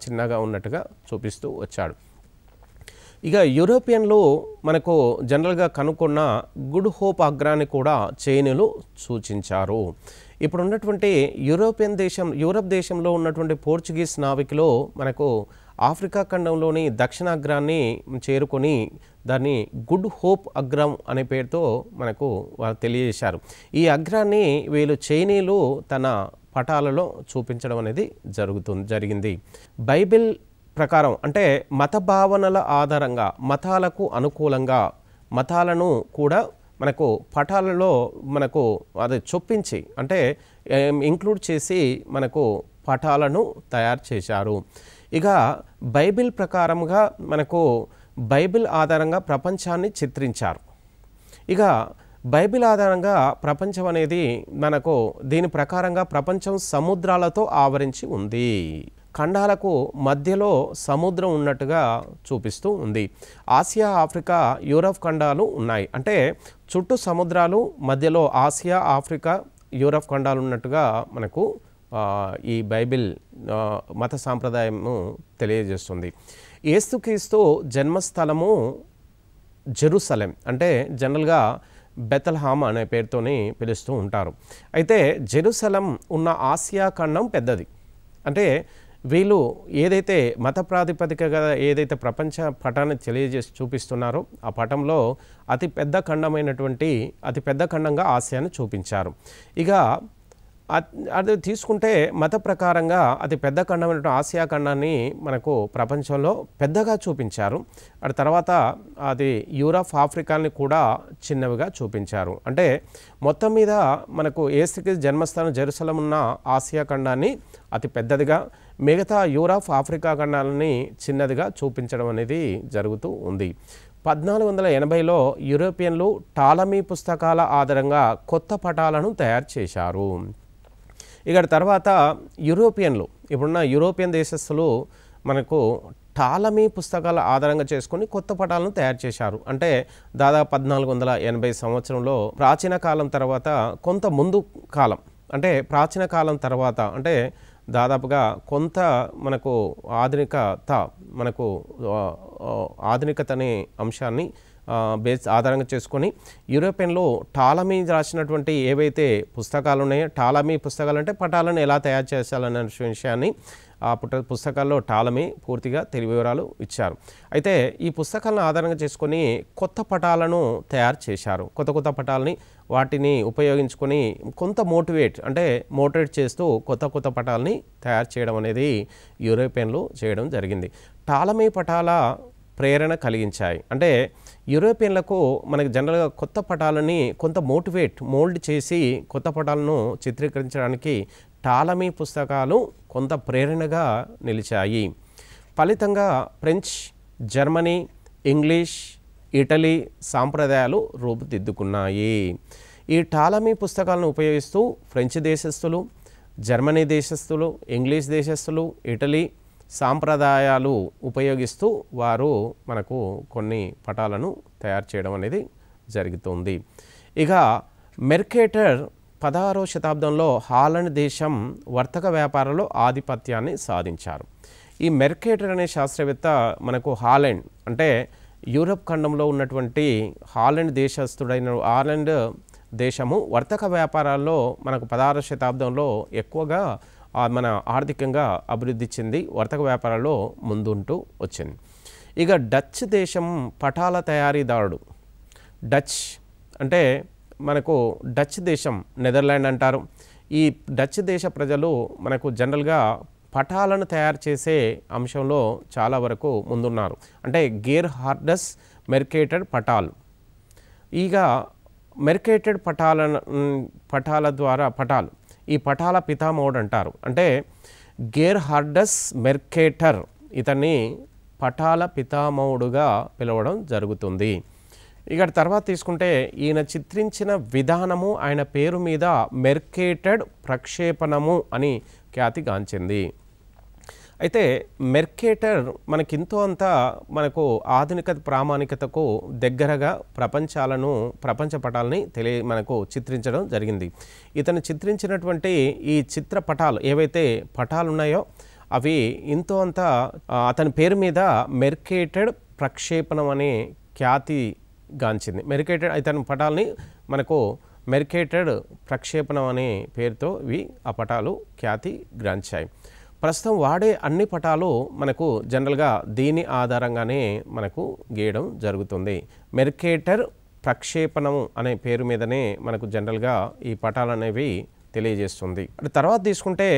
చిన్నగా ఉన్నట్టుగా చూపిస్తూ వచ్చాడు. ఇక యూరోపియన్లు మనకు జనరల్గా కనుక్కున్న గుడ్ హోప్ అగ్రాన్ని కూడా చైనీయులు సూచించారు. ఇప్పుడు ఉన్నటువంటి యూరప్ దేశంలో ఉన్నటువంటి పోర్చుగీస్ నావికులు మనకు ఆఫ్రికా ఖండంలోని దక్షిణ అగ్రాన్ని చేరుకొని దాన్ని గుడ్ హోప్ అగ్రం అనే పేరుతో మనకు వాళ్ళు తెలియజేశారు. ఈ అగ్రాన్ని వీళ్ళు చైనీయులు తన పటాలలో చూపించడం అనేది జరిగింది. బైబిల్ ప్రకారం అంటే మత భావనల ఆధారంగా మతాలకు అనుకూలంగా మతాలను కూడా మనకు పటాలలో మనకు అది చొప్పించి అంటే ఇంక్లూడ్ చేసి మనకు పటాలను తయారు చేశారు. ఇక బైబిల్ ప్రకారంగా మనకు బైబిల్ ఆధారంగా ప్రపంచాన్ని చిత్రించారు. ఇక బైబిల్ ఆధారంగా ప్రపంచం అనేది మనకు దీని ప్రకారంగా ప్రపంచం సముద్రాలతో ఆవరించి ఉంది. ఖండాలకు మధ్యలో సముద్రం ఉన్నట్టుగా చూపిస్తూ ఉంది. ఆసియా, ఆఫ్రికా, యూరప్ ఖండాలు ఉన్నాయి. అంటే చుట్టూ సముద్రాలు, మధ్యలో ఆసియా, ఆఫ్రికా, యూరప్ ఖండాలు ఉన్నట్టుగా మనకు ఈ బైబిల్ మత సాంప్రదాయము తెలియజేస్తుంది. యేసుక్రీస్తు జన్మస్థలము జెరూసలేం, అంటే జనరల్గా బెతల్హామ్ అనే పేరుతోని పిలుస్తూ ఉంటారు. అయితే జెరూసలేం ఉన్న ఆసియా ఖండం పెద్దది. అంటే వీళ్ళు ఏదైతే మత ప్రాతిపదికగా ఏదైతే ప్రపంచ పటాన్ని తెలియజేసి చూపిస్తున్నారో ఆ పటంలో అతి పెద్ద ఖండంగా ఆసియాను చూపించారు. ఇక అది తీసుకుంటే మత ప్రకారంగా అతి పెద్ద ఖండమైనటువంటి ఆసియా ఖండాన్ని మనకు ప్రపంచంలో పెద్దగా చూపించారు. ఆ తర్వాత అది యూరప్, ఆఫ్రికాని కూడా చిన్నవిగా చూపించారు. అంటే మొత్తం మీద మనకు యేసుక్రీస్తు జన్మస్థానం జెరూసలేం ఉన్న ఆసియా ఖండాన్ని అతి పెద్దదిగా, మిగతా యూరప్, ఆఫ్రికా ఖండాలని చిన్నదిగా చూపించడం అనేది జరుగుతూ ఉంది. 1480లో యూరోపియన్లు టాలమీ పుస్తకాల ఆధారంగా కొత్త పటాలను తయారు చేశారు. ఇక తర్వాత యూరోపియన్లు, ఇప్పుడున్న యూరోపియన్ దేశస్థులు మనకు టాలమీ పుస్తకాల ఆధారంగా చేసుకొని కొత్త పటాలను తయారు చేశారు. అంటే దాదాపు 1480 సంవత్సరంలో ప్రాచీన కాలం తర్వాత కొంత ముందు కాలం, అంటే ప్రాచీన కాలం తర్వాత అంటే దాదాపుగా కొంత మనకు ఆధునికత అనే అంశాన్ని ఆధారంగా చేసుకొని యూరోపియన్లో టాలమీ రాసినటువంటి ఏవైతే పుస్తకాలు ఉన్నాయో, టాలమీ పుస్తకాలు అంటే పటాలను ఎలా తయారు చేయాలనే విషయాన్ని ఆ పుస్తకాల్లో టాలమీ పూర్తిగా వివరాలు ఇచ్చారు. అయితే ఈ పుస్తకాలను ఆధారంగా చేసుకొని కొత్త పటాలను తయారు చేశారు. కొత్త పటాలని వాటిని ఉపయోగించుకొని కొంత మోటివేట్ చేస్తూ కొత్త పటాలని తయారు చేయడం అనేది యూరోపియన్లు చేయడం జరిగింది. టాలమీ పటాల ప్రేరణ కలిగించాయి. అంటే యూరోపియన్లకు మనకి జనరల్గా కొత్త పటాలని కొంత మోల్డ్ చేసి కొత్త పటాలను చిత్రీకరించడానికి టాలమీ పుస్తకాలు కొంత ప్రేరణగా నిలిచాయి. ఫలితంగా ఫ్రెంచ్, జర్మనీ, ఇంగ్లీష్, ఇటలీ సాంప్రదాయాలు రూపుదిద్దుకున్నాయి. ఈ టాలమీ పుస్తకాలను ఉపయోగిస్తూ ఫ్రెంచ్ దేశస్థులు, జర్మనీ దేశస్థులు, ఇంగ్లీష్ దేశస్థులు, ఇటలీ సాంప్రదాయాలు ఉపయోగిస్తూ వారు మనకు కొన్ని పటాలను తయారు చేయడం అనేది జరుగుతుంది. ఇక మెర్కేటర్ 16వ శతాబ్దంలో హాలండ్ దేశం వర్తక వ్యాపారంలో ఆధిపత్యాన్ని సాధించారు. ఈ మెర్కేటర్ అనే శాస్త్రవేత్త మనకు హాలండ్ అంటే యూరప్ ఖండంలో ఉన్నటువంటి హాలండ్ దేశస్థుడైన హాలండ్ దేశము వర్తక వ్యాపారాల్లో మనకు 16వ శతాబ్దంలో ఎక్కువగా మన ఆర్థికంగా అభివృద్ధి చెంది వర్తక వ్యాపారాల్లో ముందుంటూ వచ్చింది. ఇక డచ్ దేశం పటాల తయారీదారుడు. డచ్ అంటే మనకు డచ్ దేశం నెదర్లాండ్ అంటారు. ఈ డచ్ దేశ ప్రజలు మనకు జనరల్గా పటాలను తయారు చేసే అంశంలో చాలా వరకు ముందున్నారు. అంటే గేర్ హార్డస్ మెర్కేటెడ్ పటాలు. ఇక మెర్కేటెడ్ పటాల ద్వారా ఈ పటాల పితామహుడు అంటారు. అంటే గేర్ హార్డస్ మెర్కేటర్ ఇతన్ని పటాల పితామహుడుగా పిలవడం జరుగుతుంది. ఇక తర్వాత తీసుకుంటే ఈయన చిత్రించిన విధానము ఆయన పేరు మీద మెర్కేటెడ్ ప్రక్షేపణము అని ఖ్యాతిగాంచింది. అయితే మెర్కేటర్ మనకింతో అంతా మనకు ఆధునిక ప్రామాణికతకు దగ్గరగా ప్రపంచ పటాలని మనకు చిత్రించడం జరిగింది. ఇతను చిత్రించినటువంటి ఈ చిత్రపటాలు ఏవైతే పటాలు ఉన్నాయో అవి ఇంతో అంతా అతని పేరు మీద మెర్కేటెడ్ ప్రక్షేపణం అనే ఖ్యాతిగాంచింది. మెర్కేటెడ్ ఇతని పటాలని మనకు మెర్కేటెడ్ ప్రక్షేపణం అనే పేరుతో ఆ పటాలు ఖ్యాతిగాంచాయి. ప్రస్తుతం వాడే అన్ని పటాలు మనకు జనరల్గా దీని ఆధారంగానే మనకు గీయడం జరుగుతుంది. మెర్కేటర్ ప్రక్షేపణము అనే పేరు మీదనే మనకు జనరల్గా ఈ పటాలు అనేవి తెలియజేస్తుంది. తర్వాత తీసుకుంటే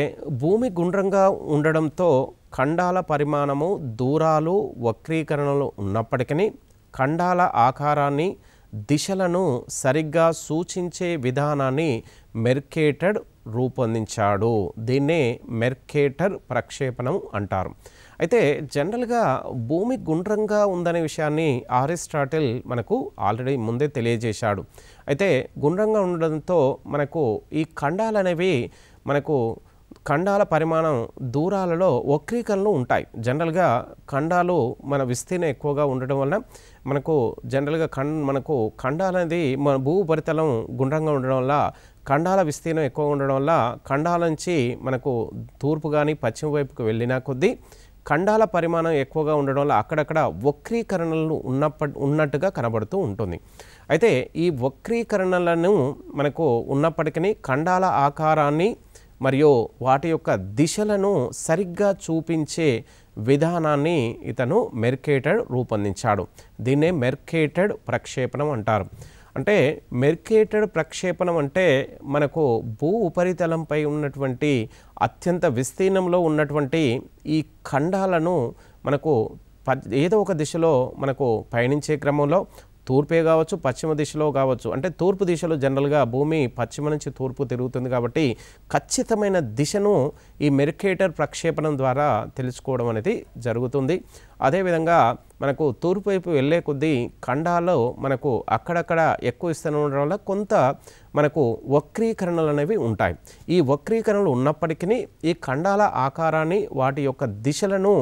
భూమి గుండ్రంగా ఉండడంతో ఖండాల పరిమాణము, దూరాలు, వక్రీకరణలు ఉన్నప్పటికీ ఖండాల ఆకారాన్ని, దిశలను సరిగ్గా సూచించే విధానాన్ని మెర్కేటెడ్ రూపొందించాడు. దీన్నే మెర్కేటర్ ప్రక్షేపణం అంటారు. అయితే జనరల్గా భూమి గుండ్రంగా ఉందనే విషయాన్ని అరిస్టాటిల్ మనకు ఆల్రెడీ ముందే తెలియజేశాడు. అయితే గుండ్రంగా ఉండడంతో మనకు ఈ ఖండాలు అనేవి మనకు ఖండాల పరిమాణం, దూరాలలో వక్రీకరణలు ఉంటాయి. జనరల్గా ఖండాలు మన విస్తీర్ణం ఎక్కువగా ఉండడం వల్ల మనకు జనరల్గా ఖండాలు అనేది మన భూ ఉపరితలం గుండ్రంగా ఉండడం వల్ల ఖండాల విస్తీర్ణం ఎక్కువ ఉండడం వల్ల ఖండాల నుంచి మనకు తూర్పు కానీ పశ్చిమ వైపుకు వెళ్ళినా కొద్దీ ఖండాల పరిమాణం ఎక్కువగా ఉండడం వల్ల అక్కడక్కడ వక్రీకరణలు ఉన్నట్టుగా కనబడుతూ ఉంటుంది. అయితే ఈ వక్రీకరణలను మనకు ఉన్నప్పటికీ ఖండాల ఆకారాన్ని మరియు వాటి యొక్క దిశలను సరిగ్గా చూపించే విధానాన్ని ఇతను మెర్కేటెడ్ రూపొందించాడు. దీన్నే మెర్కేటెడ్ ప్రక్షేపణం అంటారు. అంటే మెర్కేటెడ్ ప్రక్షేపణం అంటే మనకు భూ ఉపరితలంపై ఉన్నటువంటి అత్యంత విస్తీర్ణంలో ఉన్నటువంటి ఈ ఖండాలను మనకు ఏదో ఒక దిశలో మనకు పయనించే క్రమంలో తూర్పే కావచ్చు, పశ్చిమ దిశలో కావచ్చు, అంటే తూర్పు దిశలో జనరల్గా భూమి పశ్చిమ నుంచి తూర్పు తిరుగుతుంది కాబట్టి ఖచ్చితమైన దిశను ఈ మెర్కేటర్ ప్రక్షేపణం ద్వారా తెలుసుకోవడం అనేది జరుగుతుంది. అదేవిధంగా మనకు తూర్పు వైపు వెళ్ళే కొద్దీ ఖండాల్లో మనకు అక్కడక్కడ ఎక్కువ విస్తీర్ణం ఉండడం వల్ల కొంత మనకు వక్రీకరణలు అనేవి ఉంటాయి. ఈ వక్రీకరణలు ఉన్నప్పటికీ ఈ ఖండాల ఆకారాన్ని, వాటి యొక్క దిశలను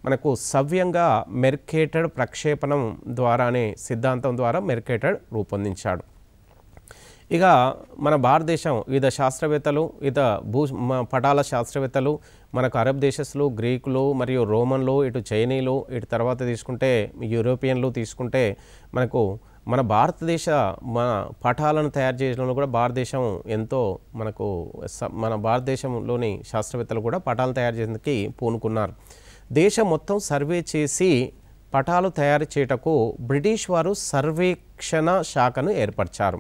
మనకు సవ్యంగా మెర్కేటెడ్ ప్రక్షేపణం ద్వారా అనే సిద్ధాంతం ద్వారా మెర్కేటెడ్ రూపొందించాడు. ఇక మన భారతదేశం వివిధ శాస్త్రవేత్తలు, పటాల శాస్త్రవేత్తలు, మనకు అరబ్ దేశస్తులు, గ్రీకులు మరియు రోమన్లు, ఇటు చైనీయులు, ఇటు తర్వాత తీసుకుంటే యూరోపియన్లు తీసుకుంటే మనకు మన పటాలను తయారు చేయడంలో కూడా భారతదేశం ఎంతో మన భారతదేశంలోని శాస్త్రవేత్తలు కూడా పటాలను తయారు చేయడానికి పూనుకున్నారు. దేశం మొత్తం సర్వే చేసి పటాలు తయారు చేయటకు బ్రిటిష్ వారు సర్వేక్షణ శాఖను ఏర్పరిచారు.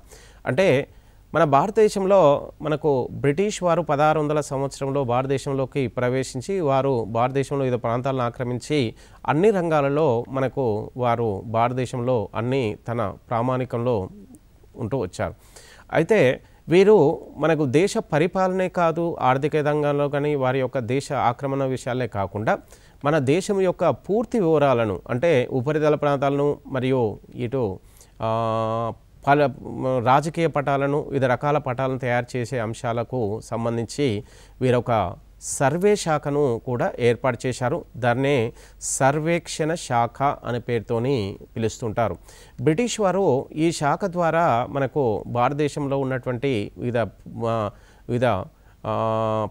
అంటే మన భారతదేశంలో మనకు బ్రిటిష్ వారు 1600 సంవత్సరంలో భారతదేశంలోకి ప్రవేశించి వారు భారతదేశంలో వివిధ ప్రాంతాలను ఆక్రమించి అన్ని రంగాలలో వారు భారతదేశంలో తన ప్రామాణికంలో ఉంటూ వచ్చారు. అయితే వీరు మనకు దేశ పరిపాలనే కాదు, ఆర్థిక రంగంలో కానీ వారి యొక్క దేశ ఆక్రమణ విషయాలే కాకుండా మన దేశం యొక్క పూర్తి వివరాలను, అంటే ఉపరితల ప్రాంతాలను మరియు ఇటు రాజకీయ పటాలను, వివిధ రకాల పటాలను తయారు చేసే అంశాలకు సంబంధించి వీరొక సర్వే శాఖను కూడా ఏర్పాటు చేశారు. దాన్నే సర్వేక్షణ శాఖ అనే పేరుతోని పిలుస్తుంటారు. బ్రిటిష్ వారు ఈ శాఖ ద్వారా మనకు భారతదేశంలో ఉన్నటువంటి వివిధ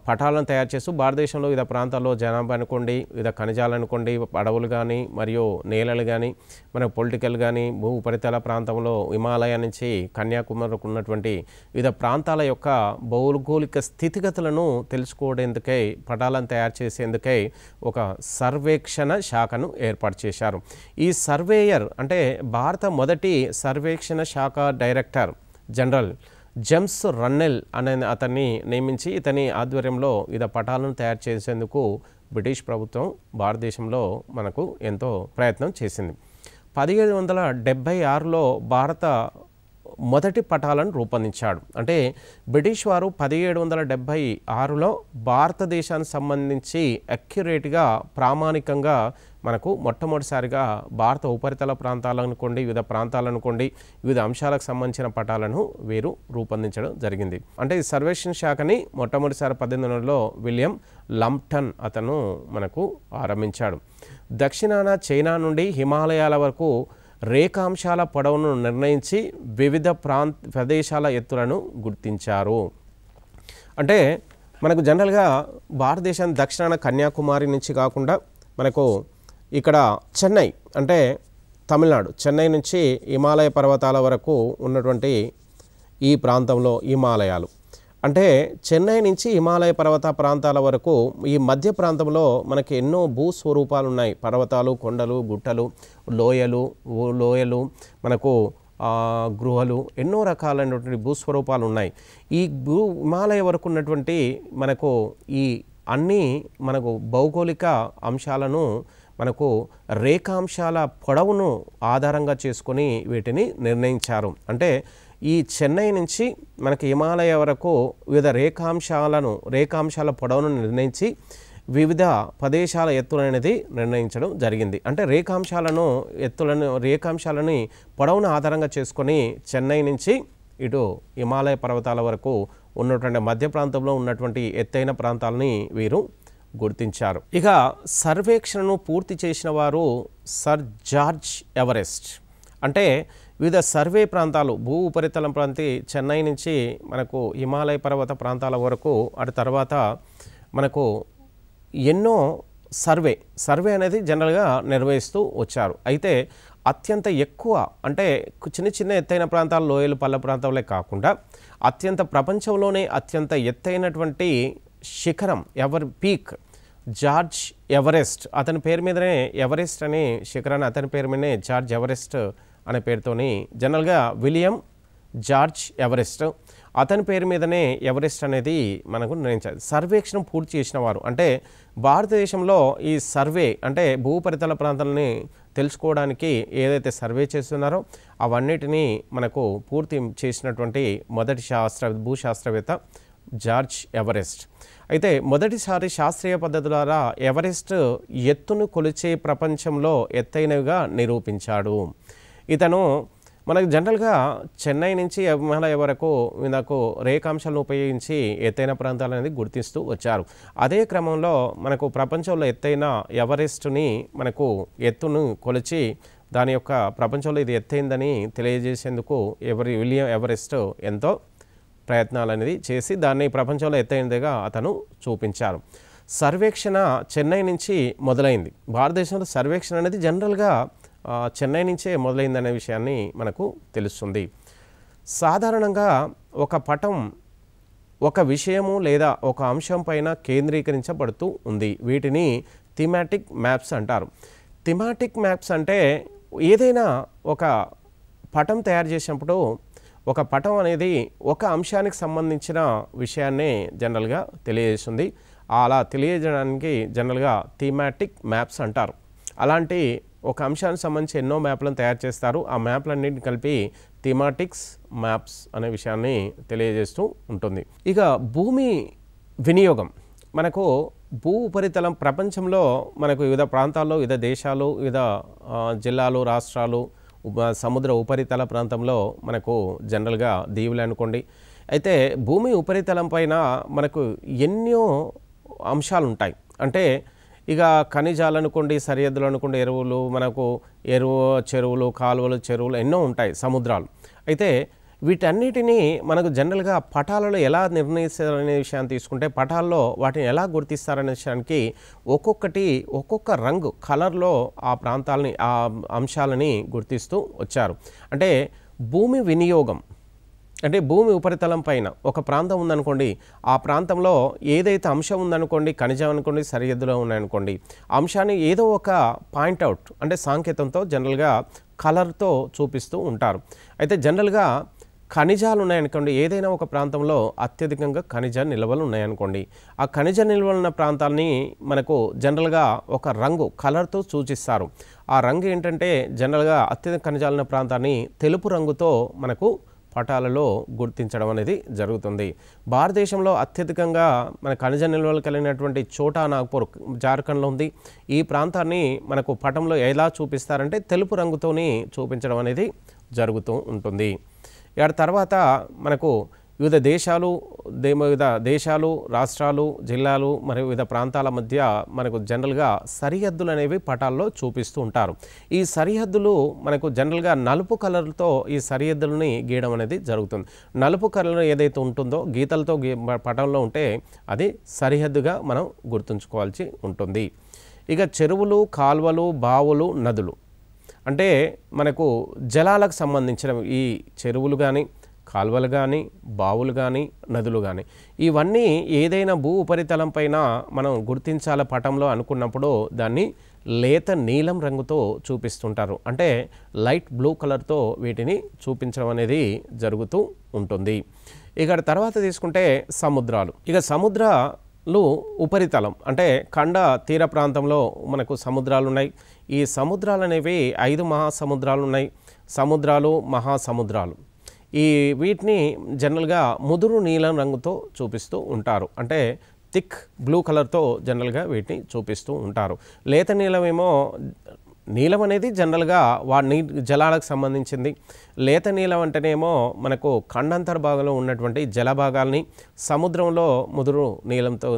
పటాలను తయారు చేస్తూ భారతదేశంలో వివిధ ప్రాంతాల్లో జనాభా అనుకోండి, వివిధ ఖనిజాలు అనుకోండి, అడవులు కానీ మరియు నేలలు కానీ, మన పొలిటికల్ కానీ, భూ ఉపరితల ప్రాంతంలో హిమాలయ నుంచి కన్యాకుమారికి ఉన్నటువంటి వివిధ ప్రాంతాల యొక్క భౌగోళిక స్థితిగతులను తెలుసుకోవడానికై పటాలను తయారు చేసేందుకై ఒక సర్వేక్షణ శాఖను ఏర్పాటు చేశారు. ఈ సర్వేయర్ అంటే భారత మొదటి సర్వేక్షణ శాఖ డైరెక్టర్ జనరల్ జేమ్స్ రన్నెల్ అనే అతన్ని నియమించి ఇతని ఆధ్వర్యంలో వివిధ పటాలను తయారు చేసేందుకు బ్రిటిష్ ప్రభుత్వం భారతదేశంలో మనకు ఎంతో ప్రయత్నం చేసింది. 1776లో భారత మొదటి పటాలను రూపొందించాడు. అంటే బ్రిటిష్ వారు 1776లో భారతదేశానికి సంబంధించి అక్యురేట్గా ప్రామాణికంగా మనకు మొట్టమొదటిసారిగా భారత ఉపరితల ప్రాంతాలనుకోండి, వివిధ ప్రాంతాలనుకోండి, వివిధ అంశాలకు సంబంధించిన పటాలను వీరు రూపొందించడం జరిగింది. అంటే ఈ సర్వేక్షణ శాఖని మొట్టమొదటిసారి 1800లో విలియం లంప్టన్ అతను మనకు ఆరంభించాడు. దక్షిణాన చైనా నుండి హిమాలయాల వరకు రేఖాంశాల పొడవును నిర్ణయించి వివిధ ప్రదేశాల ఎత్తులను గుర్తించారు. అంటే మనకు జనరల్గా భారతదేశం దక్షిణాన కన్యాకుమారి నుంచి కాకుండా మనకు ఇక్కడ చెన్నై అంటే తమిళనాడు, చెన్నై నుంచి హిమాలయ పర్వతాల వరకు ఉన్నటువంటి ఈ ప్రాంతంలో హిమాలయాలు అంటే చెన్నై నుంచి హిమాలయ పర్వత ప్రాంతాల వరకు ఈ మధ్య ప్రాంతంలో మనకి ఎన్నో భూస్వరూపాలు ఉన్నాయి. పర్వతాలు, కొండలు, గుట్టలు, లోయలు మనకు గృహలు, ఎన్నో రకాలైనటువంటి భూస్వరూపాలు ఉన్నాయి. ఈ హిమాలయ వరకు ఉన్నటువంటి మనకు ఈ అన్నీ మనకు భౌగోళిక అంశాలను మనకు రేఖాంశాల పొడవును ఆధారంగా చేసుకొని వీటిని నిర్ణయించారు. అంటే ఈ చెన్నై నుంచి మనకి హిమాలయ వరకు వివిధ రేఖాంశాల పొడవును నిర్ణయించి వివిధ ప్రదేశాల ఎత్తులనేది నిర్ణయించడం జరిగింది. అంటే రేఖాంశాలని పొడవును ఆధారంగా చేసుకొని చెన్నై నుంచి ఇటు హిమాలయ పర్వతాల వరకు ఉన్నటువంటి మధ్య ప్రాంతంలో ఉన్నటువంటి ఎత్తైన ప్రాంతాలని వీరు గుర్తించారు. ఇక సర్వేక్షణను పూర్తి చేసిన వారు సర్ జార్జ్ ఎవరెస్ట్. అంటే వివిధ సర్వే ప్రాంతాలు భూ ఉపరితలం ప్రాంతి చెన్నై నుంచి మనకు హిమాలయ పర్వత ప్రాంతాల వరకు అటు తర్వాత మనకు ఎన్నో సర్వే అనేది జనరల్గా నిర్వహిస్తూ వచ్చారు. అయితే అత్యంత ఎక్కువ అంటే చిన్న ఎత్తైన ప్రాంతాలు, లోయలు, పల్ల ప్రాంతాలే కాకుండా ప్రపంచంలోనే అత్యంత ఎత్తైనటువంటి శిఖరం పీక్ జార్జ్ ఎవరెస్ట్, అతని పేరు మీదనే ఎవరెస్ట్ అనే శిఖరాన్ని అతని పేరు మీదనే జార్జ్ ఎవరెస్ట్ అనే పేరుతోని జనరల్గా విలియం జార్జ్ ఎవరెస్ట్ అతని పేరు మీదనే ఎవరెస్ట్ అనేది మనకు నిర్ణయించారు. సర్వేక్షణ పూర్తి చేసిన వారు అంటే భారతదేశంలో ఈ సర్వే అంటే భూపరితల ప్రాంతాలని తెలుసుకోవడానికి ఏదైతే సర్వే చేస్తున్నారో అవన్నిటినీ మనకు పూర్తి చేసినటువంటి మొదటి భూశాస్త్రవేత్త జార్జ్ ఎవరెస్ట్. అయితే మొదటిసారి శాస్త్రీయ పద్ధతి ద్వారా ఎవరెస్ట్ ఎత్తును కొలిచే ప్రపంచంలో ఎత్తైనవిగా నిరూపించాడు. ఇతను మనకు జనరల్గా చెన్నై నుంచి హిమాలయ వరకు మనకు రేఖాంశాలను ఉపయోగించి ఎత్తైన ప్రాంతాలు అనేది గుర్తిస్తూ వచ్చారు. అదే క్రమంలో మనకు ప్రపంచంలో ఎత్తైన ఎవరెస్ట్ని మనకు ఎత్తును కొలిచి దాని యొక్క ప్రపంచంలో ఇది ఎత్తైందని తెలియజేసేందుకు విలియం ఎవరెస్ట్ ఎంతో ప్రయత్నాలు అనేది చేసి దాన్ని ప్రపంచంలో ఎత్తైనదిగా అతను చూపించారు. సర్వేక్షణ చెన్నై నుంచి మొదలైంది. భారతదేశంలో సర్వేక్షణ అనేది జనరల్గా చెన్నై నుంచే మొదలైందనే విషయాన్ని మనకు తెలుస్తుంది. సాధారణంగా ఒక పటం ఒక విషయము లేదా ఒక అంశం పైన కేంద్రీకరించబడుతూ ఉంది. వీటిని థీమాటిక్ మ్యాప్స్ అంటారు. థీమాటిక్ మ్యాప్స్ అంటే ఏదైనా ఒక పటం తయారు చేసినప్పుడు ఒక పటం అనేది ఒక అంశానికి సంబంధించిన విషయాన్నే జనరల్గా తెలియజేస్తుంది. అలా తెలియజేయడానికి జనరల్గా థీమాటిక్ మ్యాప్స్ అంటారు. అలాంటి ఒక అంశానికి సంబంధించి ఎన్నో మ్యాప్లను తయారు చేస్తారు. ఆ మ్యాప్లన్నింటిని కలిపి థీమాటిక్స్ మ్యాప్స్ అనే విషయాన్ని తెలియజేస్తూ ఉంటుంది. ఇక భూమి వినియోగం మనకు భూ ఉపరితలం ప్రపంచంలో మనకు వివిధ ప్రాంతాల్లో వివిధ దేశాలు వివిధ జిల్లాలు రాష్ట్రాలు సముద్ర ఉపరితల ప్రాంతంలో మనకు జనరల్గా దీవులు అనుకోండి. అయితే భూమి ఉపరితలం పైన మనకు ఎన్నో అంశాలు ఉంటాయి. అంటే ఇక ఖనిజాలు అనుకోండి, సరిహద్దులు అనుకోండి, ఎరువులు, మనకు చెరువులు, కాలువలు, చెరువులు ఎన్నో ఉంటాయి, సముద్రాలు. అయితే వీటన్నిటినీ మనకు జనరల్గా పటాలలో ఎలా నిర్ణయిస్తారనే విషయాన్ని తీసుకుంటే, పటాల్లో వాటిని ఎలా గుర్తిస్తారనే విషయానికి ఒక్కొక్క రంగు కలర్లో ఆ ప్రాంతాలని, ఆ అంశాలని గుర్తిస్తూ వచ్చారు. అంటే భూమి వినియోగం, అంటే భూమి ఉపరితలం పైన ఒక ప్రాంతం ఉందనుకోండి, ఆ ప్రాంతంలో ఏదైతే అంశం ఉందనుకోండి, ఖనిజం అనుకోండి, సరిహద్దులో ఉన్నాయనుకోండి, అంశాన్ని ఏదో ఒక పాయింట్అవుట్ అంటే సంకేతంతో జనరల్గా కలర్తో చూపిస్తూ ఉంటారు. అయితే జనరల్గా ఖనిజాలు ఉన్నాయనుకోండి, ఏదైనా ఒక ప్రాంతంలో అత్యధికంగా ఖనిజ నిల్వలు ఉన్నాయనుకోండి, ఆ ఖనిజ నిల్వలు ఉన్న ప్రాంతాన్ని మనకు జనరల్గా ఒక రంగు కలర్తో సూచిస్తారు. ఆ రంగు ఏంటంటే జనరల్గా అత్యధిక ఖనిజాలు ఉన్న ప్రాంతాన్ని తెలుపు రంగుతో మనకు పటాలలో గుర్తించడం అనేది జరుగుతుంది. భారతదేశంలో అత్యధికంగా మన ఖనిజ నిల్వలు కలిగినటువంటి చోటా నాగ్పూర్ జార్ఖండ్లో ఉంది. ఈ ప్రాంతాన్ని మనకు పటంలో ఎలా చూపిస్తారంటే తెలుపు రంగుతోని చూపించడం అనేది జరుగుతూ ఉంటుంది. ఇక తర్వాత మనకు వివిధ దేశాలు, రాష్ట్రాలు, జిల్లాలు మరియు వివిధ ప్రాంతాల మధ్య మనకు జనరల్గా సరిహద్దులు అనేవి పటాల్లో చూపిస్తూ ఉంటారు. ఈ సరిహద్దులు మనకు జనరల్గా నలుపు కలర్తో ఈ సరిహద్దులని గీయడం అనేది జరుగుతుంది. నలుపు కలర్ ఏదైతే ఉంటుందో గీతలతో పటంలో ఉంటే అది సరిహద్దుగా మనం గుర్తుంచుకోవాల్సి ఉంటుంది. ఇక చెరువులు, కాలువలు, బావులు, నదులు అంటే మనకు జలాలకు సంబంధించిన ఈ చెరువులు కానీ, కాలువలు కానీ, బావులు కానీ, నదులు కానీ, ఇవన్నీ ఏదైనా భూ ఉపరితలం పైన మనం గుర్తించాల పటంలో అనుకున్నప్పుడు దాన్ని లేత నీలం రంగుతో చూపిస్తుంటారు. అంటే లైట్ బ్లూ కలర్తో వీటిని చూపించడం అనేది జరుగుతూ ఉంటుంది. ఇక తర్వాత తీసుకుంటే సముద్రాలు. ఇక సముద్రాలు ఉపరితలం అంటే ఖండ తీర ప్రాంతంలో మనకు సముద్రాలు ఉన్నాయి. ఈ సముద్రాలు అనేవి 5 మహాసముద్రాలు ఉన్నాయి. సముద్రాలు, మహాసముద్రాలు, వీటిని జనరల్గా ముదురు నీలం రంగుతో చూపిస్తూ ఉంటారు. అంటే థిక్ బ్లూ కలర్తో జనరల్గా వీటిని చూపిస్తూ ఉంటారు. లేత నీలమేమో, నీలం అనేది జనరల్గా జలాలకు సంబంధించింది. లేత నీలం అంటేనేమో మనకు ఖండాంతర భాగంలో ఉన్నటువంటి జల భాగాల్ని సముద్రంలో ముదురు నీలంతో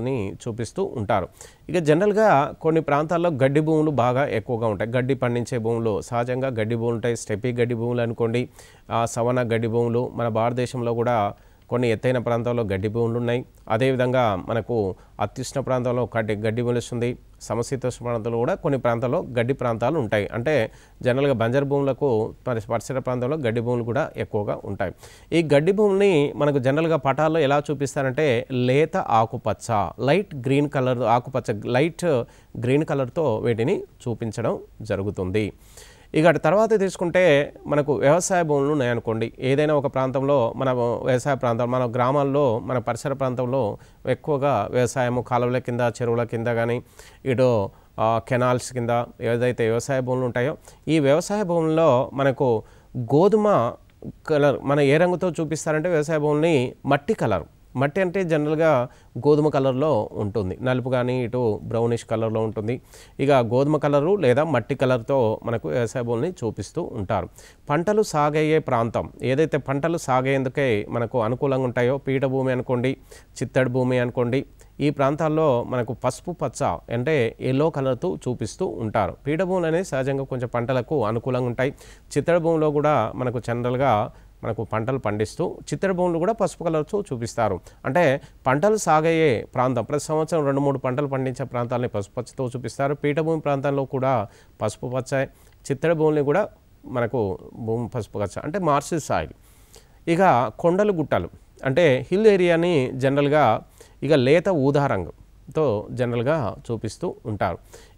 చూపిస్తూ ఉంటారు. ఇక జనరల్గా కొన్ని ప్రాంతాల్లో గడ్డి భూములు బాగా ఎక్కువగా ఉంటాయి. గడ్డి పండించే భూములు, సహజంగా గడ్డి భూములు ఉంటాయి. స్టెపీ గడ్డి భూములు అనుకోండి, సవన గడ్డి భూములు. మన భారతదేశంలో కూడా కొన్ని ఎత్తైన ప్రాంతాల్లో గడ్డి భూములు ఉన్నాయి. అదేవిధంగా మనకు అత్యుష్ణ ప్రాంతంలో గడ్డి మొలుస్తుంది. సమశీతోష్ణ ప్రాంతంలో కూడా కొన్ని ప్రాంతాల్లో గడ్డి ప్రాంతాలు ఉంటాయి. అంటే జనరల్గా బంజరు భూములకు పరిసర ప్రాంతంలో గడ్డి భూములు కూడా ఎక్కువగా ఉంటాయి. ఈ గడ్డి భూముల్ని మనకు జనరల్గా పటాల్లో ఎలా చూపిస్తారంటే లేత ఆకుపచ్చ, లైట్ గ్రీన్ కలర్, ఆకుపచ్చ లైట్ గ్రీన్ కలర్తో వీటిని చూపించడం జరుగుతుంది. ఇక తర్వాత తీసుకుంటే మనకు వ్యవసాయ భూములు ఉన్నాయనుకోండి, ఏదైనా ఒక ప్రాంతంలో మన వ్యవసాయ ప్రాంతం, మన గ్రామాల్లో, మన పరిసర ప్రాంతంలో ఎక్కువగా వ్యవసాయము, కాలువల కింద, చెరువుల కింద కానీ, ఇటు కెనాల్స్ కింద ఏదైతే వ్యవసాయ భూములు ఉంటాయో, ఈ వ్యవసాయ భూముల్లో మనకు గోధుమ కలర్ మన ఏ రంగుతో చూపిస్తారంటే వ్యవసాయ భూముల్ని మట్టి కలర్. మట్టి అంటే జనరల్గా గోధుమ కలర్లో ఉంటుంది, నలుపు కానీ ఇటు బ్రౌనిష్ కలర్లో ఉంటుంది. ఇక గోధుమ కలరు లేదా మట్టి కలర్తో మనకు వ్యవసాయ భూమిని చూపిస్తూ ఉంటారు. పంటలు సాగయ్యే ప్రాంతం, ఏదైతే పంటలు సాగేందుకే మనకు అనుకూలంగా ఉంటాయో, పీఠభూమి అనుకోండి, చిత్తడి భూమి అనుకోండి, ఈ ప్రాంతాల్లో మనకు పసుపు పచ్చ అంటే ఎల్లో కలర్తో చూపిస్తూ ఉంటారు. పీఠభూములు అనేది సహజంగా కొంచెం పంటలకు అనుకూలంగా ఉంటాయి. చిత్తడి భూమిలో కూడా మనకు జనరల్గా మనకు పంటలు పండిస్తూ చిత్తడి భూములు కూడా పసుపు కలర్తో చూపిస్తారు. అంటే పంటలు సాగయ్యే ప్రాంతం, ప్రతి సంవత్సరం 2-3 పంటలు పండించే ప్రాంతాలని పసుపు పచ్చతో చూపిస్తారు. పీఠభూమి ప్రాంతాల్లో కూడా పసుపు పచ్చ, చిత్తడి భూముల్ని కూడా మనకు భూమి పసుపు పచ్చ అంటే మార్షల్ సాయిల్. ఇక కొండలు, గుట్టలు అంటే హిల్ ఏరియాని జనరల్గా ఇక లేత ఊదా రంగుతో జనరల్గా చూపిస్తూ ఉంటారు.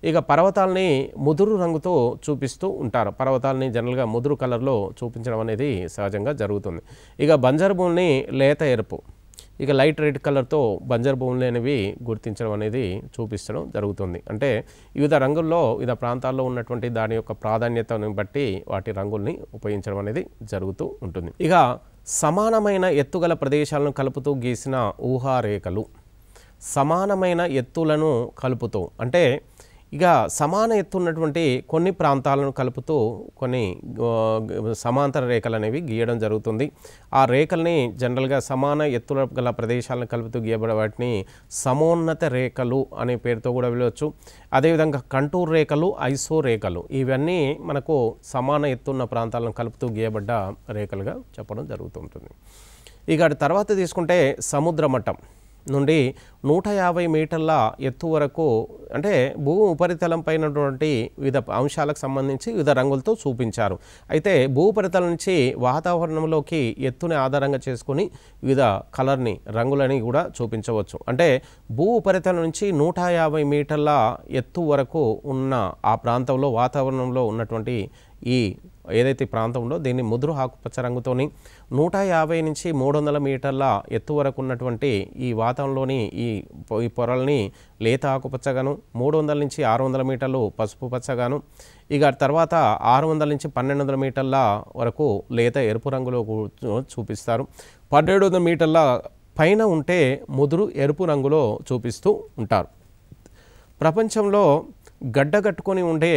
ఇక పర్వతాలని ముదురు రంగుతో చూపిస్తూ ఉంటారు. పర్వతాలని జనరల్గా ముదురు కలర్లో చూపించడం అనేది సహజంగా జరుగుతుంది. ఇక బంజరు భూముల్ని లేత ఎరుపు, ఇక లైట్ రెడ్ కలర్తో బంజరు భూములు అనేవి గుర్తించడం అనేది చూపించడం జరుగుతుంది. అంటే వివిధ రంగుల్లో వివిధ ప్రాంతాల్లో ఉన్నటువంటి దాని యొక్క ప్రాధాన్యతను బట్టి వాటి రంగుల్ని ఉపయోగించడం అనేది జరుగుతూ ఉంటుంది. ఇక సమానమైన ఎత్తుగల ప్రదేశాలను కలుపుతూ గీసిన ఊహారేఖలు, సమానమైన ఎత్తులను కలుపుతూ అంటే ఇక సమాన ఎత్తున్నటువంటి కొన్ని ప్రాంతాలను కలుపుతూ కొన్ని సమాంతర రేఖలు అనేవి గీయడం జరుగుతుంది. ఆ రేఖల్ని జనరల్గా సమాన ఎత్తుల గల ప్రదేశాలను కలుపుతూ గీయబడే వాటిని సమోన్నత రేఖలు అనే పేరుతో కూడా పిలవచ్చు. అదేవిధంగా కంటూర్ రేఖలు, ఐసో రేఖలు ఇవన్నీ మనకు సమాన ఎత్తున్న ప్రాంతాలను కలుపుతూ గీయబడ్డ రేఖలుగా చెప్పడం జరుగుతుంటుంది. ఇక తర్వాత తీసుకుంటే సముద్ర మట్టం నుండి 150 మీటర్ల ఎత్తు వరకు, అంటే భూ ఉపరితలం పైనటువంటి వివిధ అంశాలకు సంబంధించి వివిధ రంగులతో చూపించారు. అయితే భూ ఉపరితలం నుంచి వాతావరణంలోకి ఎత్తుని ఆధారంగా చేసుకుని వివిధ కలర్ని, రంగులని కూడా చూపించవచ్చు. అంటే భూ ఉపరితలం నుంచి 150 మీటర్ల ఎత్తు వరకు ఉన్న ఆ ప్రాంతంలో వాతావరణంలో ఉన్నటువంటి ఈ ఏదైతే ప్రాంతం ఉందో దీన్ని ముదురు ఆకుపచ్చ రంగుతోని, 150 నుంచి 300 మీటర్ల ఎత్తు వరకు ఉన్నటువంటి ఈ వాతావరణంలోని ఈ పొరల్ని లేత ఆకుపచ్చగాను, 300 నుంచి 600 మీటర్లు పసుపు పచ్చగాను, ఇక తర్వాత 600 నుంచి 1200 మీటర్ల వరకు లేత ఎరుపు రంగులో చూపిస్తారు. 1700 మీటర్ల పైన ఉంటే ముదురు ఎరుపు రంగులో చూపిస్తూ ఉంటారు. ప్రపంచంలో గడ్డగట్టుకొని ఉండే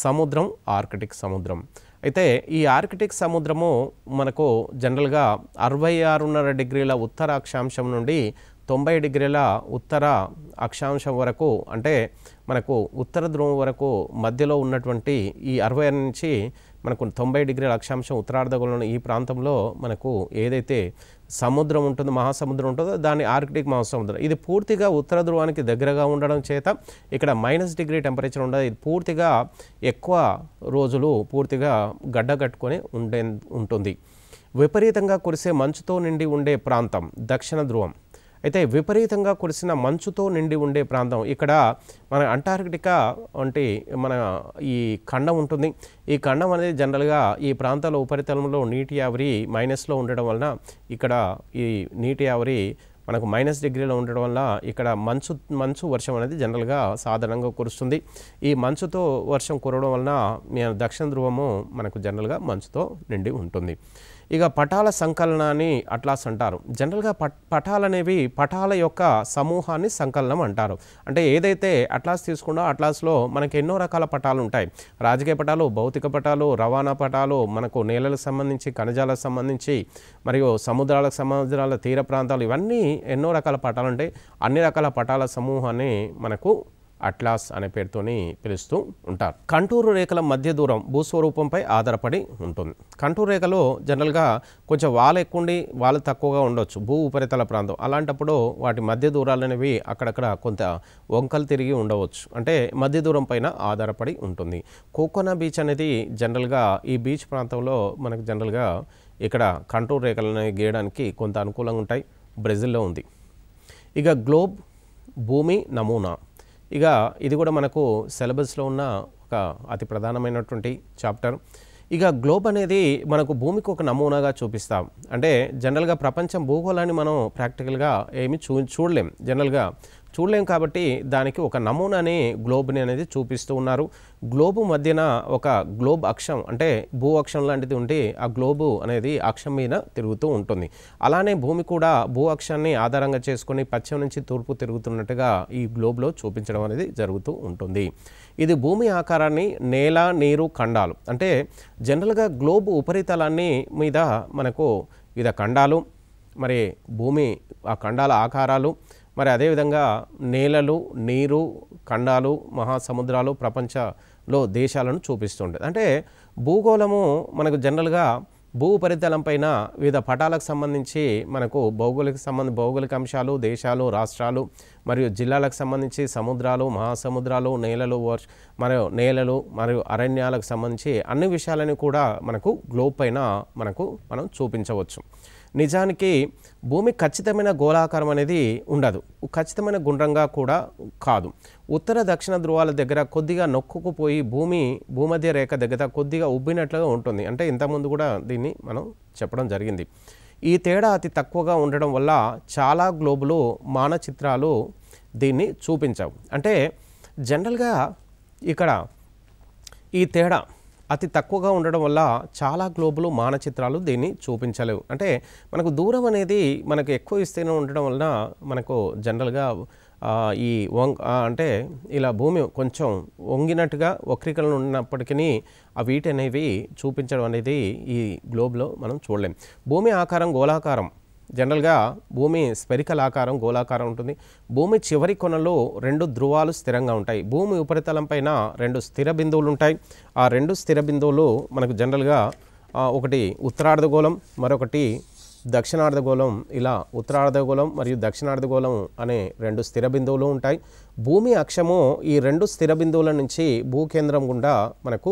సముద్రం ఆర్కిటిక్ సముద్రం. అయితే ఈ ఆర్కిటిక్ సముద్రము మనకు జనరల్గా 66.5 డిగ్రీల ఉత్తర అక్షాంశం నుండి 90 డిగ్రీల ఉత్తర అక్షాంశం వరకు, అంటే మనకు ఉత్తర ధ్రువం వరకు మధ్యలో ఉన్నటువంటి ఈ 66 నుంచి మనకు 90 డిగ్రీల అక్షాంశం ఉత్తరార్ధగోళంలో ఈ ప్రాంతంలో మనకు ఏదైతే సముద్రం ఉంటుందో, మహాసముద్రం ఉంటుందో దాన్ని ఆర్కిటిక్ మహాసముద్రం. ఇది పూర్తిగా ఉత్తర ధ్రువానికి దగ్గరగా ఉండడం చేత ఇక్కడ -డిగ్రీ టెంపరేచర్ ఉండదు. ఇది పూర్తిగా ఎక్కువ రోజులు పూర్తిగా గడ్డగట్టుకొని ఉంటుంది. విపరీతంగా కురిసే మంచుతో నిండి ఉండే ప్రాంతం దక్షిణ ధ్రువం. అయితే విపరీతంగా కురిసిన మంచుతో నిండి ఉండే ప్రాంతం ఇక్కడ మన అంటార్కిటికా వంటి మన ఈ ఖండం ఉంటుంది. ఈ ఖండం అనేది జనరల్గా ఈ ప్రాంతాల ఉపరితలంలో నీటి ఆవిరి మైనస్లో ఉండడం వలన ఇక్కడ ఈ నీటి ఆవిరి మనకు -డిగ్రీలో ఉండడం వల్ల ఇక్కడ మంచు వర్షం అనేది జనరల్గా సాధారణంగా కురుస్తుంది. ఈ మంచుతో వర్షం కురవడం వలన దక్షిణ ధ్రువము మనకు జనరల్గా మంచుతో నిండి ఉంటుంది. ఇక పటాల సంకలనాన్ని అట్లాస్ అంటారు. జనరల్గా పటాలు అనేవి పటాల యొక్క సమూహాన్ని సంకలనం అంటారు. అంటే ఏదైతే అట్లాస్ తీసుకున్నా అట్లాస్లో మనకి ఎన్నో రకాల పటాలు ఉంటాయి. రాజకీయ పటాలు, భౌతిక పటాలు, రవాణా పటాలు, మనకు నేలలకు సంబంధించి, ఖనిజాలకు సంబంధించి, మరియు సముద్రాల తీర ప్రాంతాలు, ఇవన్నీ ఎన్నో రకాల పటాలు ఉంటాయి. అన్ని రకాల పటాల సమూహాన్ని మనకు అట్లాస్ అనే పేరుతోని పిలుస్తూ ఉంటారు. కంటూరు రేఖల మధ్య దూరం భూస్వరూపంపై ఆధారపడి ఉంటుంది. కంటూరు రేఖలో జనరల్గా కొంచెం వాలు ఎక్కువ ఉండి వాలు తక్కువగా ఉండొచ్చు భూ ఉపరితల ప్రాంతం. అలాంటప్పుడు వాటి మధ్య దూరాలు అనేవి అక్కడక్కడ కొంత వంకలు తిరిగి ఉండవచ్చు. అంటే మధ్య దూరం పైన ఆధారపడి ఉంటుంది. కోకోనా బీచ్ అనేది జనరల్గా ఈ బీచ్ ప్రాంతంలో మనకు జనరల్గా ఇక్కడ కంటూరు రేఖలను గీయడానికి కొంత అనుకూలంగా ఉంటాయి. బ్రెజిల్లో ఉంది. ఇక గ్లోబ్, భూమి నమూనా, ఇక ఇది కూడా మనకు సిలబస్లో ఉన్న ఒక అతి ప్రధానమైనటువంటి చాప్టర్. ఇక గ్లోబ్ అనేది మనకు భూమికి ఒక నమూనాగా చూపిస్తాం. అంటే జనరల్గా ప్రపంచం భూగోళాన్ని మనం ప్రాక్టికల్గా ఏమి చూడలేం కాబట్టి దానికి ఒక నమూనాని గ్లోబ్ని అనేది చూపిస్తూ ఉన్నారు. గ్లోబు మధ్యన ఒక గ్లోబ్ అక్షం, అంటే భూ అక్షం లాంటిది ఉంటే ఆ గ్లోబు అనేది అక్షం మీద తిరుగుతూ ఉంటుంది. అలానే భూమి కూడా భూ అక్షాన్ని ఆధారంగా చేసుకుని పశ్చిమ నుంచి తూర్పు తిరుగుతున్నట్టుగా ఈ గ్లోబ్లో చూపించడం అనేది జరుగుతూ ఉంటుంది. ఇది భూమి ఆకారాన్ని, నేల, నీరు, ఖండాలు, అంటే జనరల్గా గ్లోబ్ ఉపరితలాన్ని మీద మనకు వివిధ ఖండాలు, మరి భూమి ఆ ఖండాల ఆకారాలు, మరి అదేవిధంగా నేలలు, నీరు, ఖండాలు, మహాసముద్రాలు, ప్రపంచంలో దేశాలను చూపిస్తుంటుంది. అంటే భూగోళము మనకు జనరల్గా భూ ఉపరితలం పైన వివిధ పటాలకు సంబంధించి మనకు భౌగోళిక అంశాలు, దేశాలు, రాష్ట్రాలు మరియు జిల్లాలకు సంబంధించి సముద్రాలు, మహాసముద్రాలు, నేలలు మరియు అరణ్యాలకు సంబంధించి అన్ని విషయాలని కూడా మనకు గ్లోబ్ పైన మనం చూపించవచ్చు. నిజానికి భూమి ఖచ్చితమైన గోళాకారం అనేది ఉండదు, ఖచ్చితమైన గుండ్రంగా కూడా కాదు. ఉత్తర దక్షిణ ధ్రువాల దగ్గర కొద్దిగా నొక్కుకుపోయి భూమధ్య రేఖ దగ్గర కొద్దిగా ఉబ్బినట్లుగా ఉంటుంది. అంటే ఇంతకుముందు కూడా దీన్ని మనం చెప్పడం జరిగింది. ఈ తేడా అతి తక్కువగా ఉండడం వల్ల చాలా గ్లోబులు మానచిత్రాలు దీన్ని చూపించవు. అంటే జనరల్గా ఇక్కడ ఈ తేడా అతి తక్కువగా ఉండడం వల్ల చాలా గ్లోబులు మానచిత్రాలు దీన్ని చూపించలేవు. అంటే మనకు దూరం అనేది మనకు ఎక్కువ విస్తీర్ణం ఉండడం వలన మనకు జనరల్గా ఈ అంటే ఇలా భూమి కొంచెం వంగినట్టుగా వక్రీకరణ ఉన్నప్పటికీ ఆ వీటి అనేవి చూపించడం అనేది ఈ గ్లోబ్లో మనం చూడలేం. భూమి ఆకారం గోళాకారం. జనరల్గా భూమి స్పెరికల్ ఆకారం గోళాకారం ఉంటుంది. భూమి చివరి కొనలో 2 ధ్రువాలు స్థిరంగా ఉంటాయి. భూమి ఉపరితలం పైన 2 స్థిర బిందువులు ఉంటాయి. ఆ 2 స్థిర బిందువులు మనకు జనరల్గా ఒకటి ఉత్తరార్ధగోళం, మరొకటి దక్షిణార్ధగోళం. ఇలా ఉత్తరార్ధగోళం మరియు దక్షిణార్ధగోళం అనే 2 స్థిర బిందువులు ఉంటాయి. భూమి అక్షము ఈ 2 స్థిర బిందువుల నుంచి భూకేంద్రం గుండా మనకు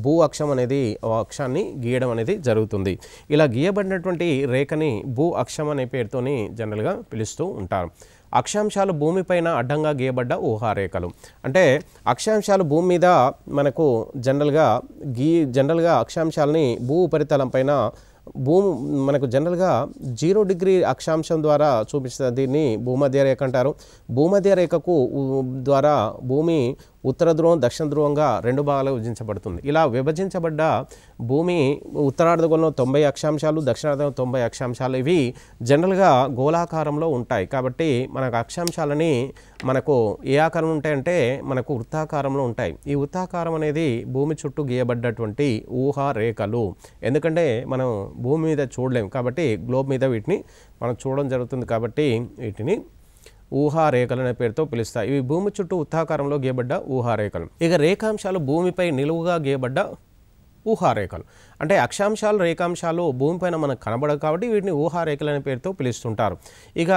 భూ అక్షం అనేది అక్షాన్ని గీయడం అనేది జరుగుతుంది. ఇలా గీయబడినటువంటి రేఖని భూ అక్షం అనే పేరుతోని జనరల్గా పిలుస్తూ ఉంటారు. అక్షాంశాలు భూమిపైన అడ్డంగా గీయబడ్డ ఊహారేఖలు. అంటే అక్షాంశాలు భూమి మీద మనకు జనరల్గా అక్షాంశాలని భూ ఉపరితలం పైన మనకు జనరల్గా 0 డిగ్రీ అక్షాంశం ద్వారా చూపిస్తుంది. దీన్ని భూమధ్య రేఖ అంటారు. భూమధ్య రేఖకు ద్వారా భూమి ఉత్తర ధ్రువం దక్షిణ ధ్రువంగా 2 భాగాలుగా విభజించబడుతుంది. ఇలా విభజించబడ్డ భూమి ఉత్తరార్ధగోళంలో 90 అక్షాంశాలు, దక్షిణార్ధంలో 90 అక్షాంశాలు. ఇవి జనరల్గా గోళాకారంలో ఉంటాయి. కాబట్టి మనకు అక్షాంశాలని మనకు ఏ ఆకారం ఉంటాయంటే మనకు వృత్తాకారంలో ఉంటాయి. ఈ వృత్తాకారం అనేది భూమి చుట్టూ గీయబడ్డటువంటి ఊహా రేఖలు. ఎందుకంటే మనం భూమి మీద చూడలేం కాబట్టి గ్లోబ్ మీద వీటిని మనం చూడడం జరుగుతుంది. కాబట్టి వీటిని ఊహారేఖలు అనే పేరుతో పిలుస్తాయి. ఇవి భూమి చుట్టూ వృత్తాకారంలో గీయబడ్డ ఊహారేఖలు. ఇక రేఖాంశాలు భూమిపై నిలువుగా గీయబడ్డ ఊహారేఖలు. అంటే అక్షాంశాలు రేఖాంశాలు భూమిపైన మనకు కనబడవు కాబట్టి వీటిని ఊహారేఖలు అనే పేరుతో పిలుస్తుంటారు. ఇక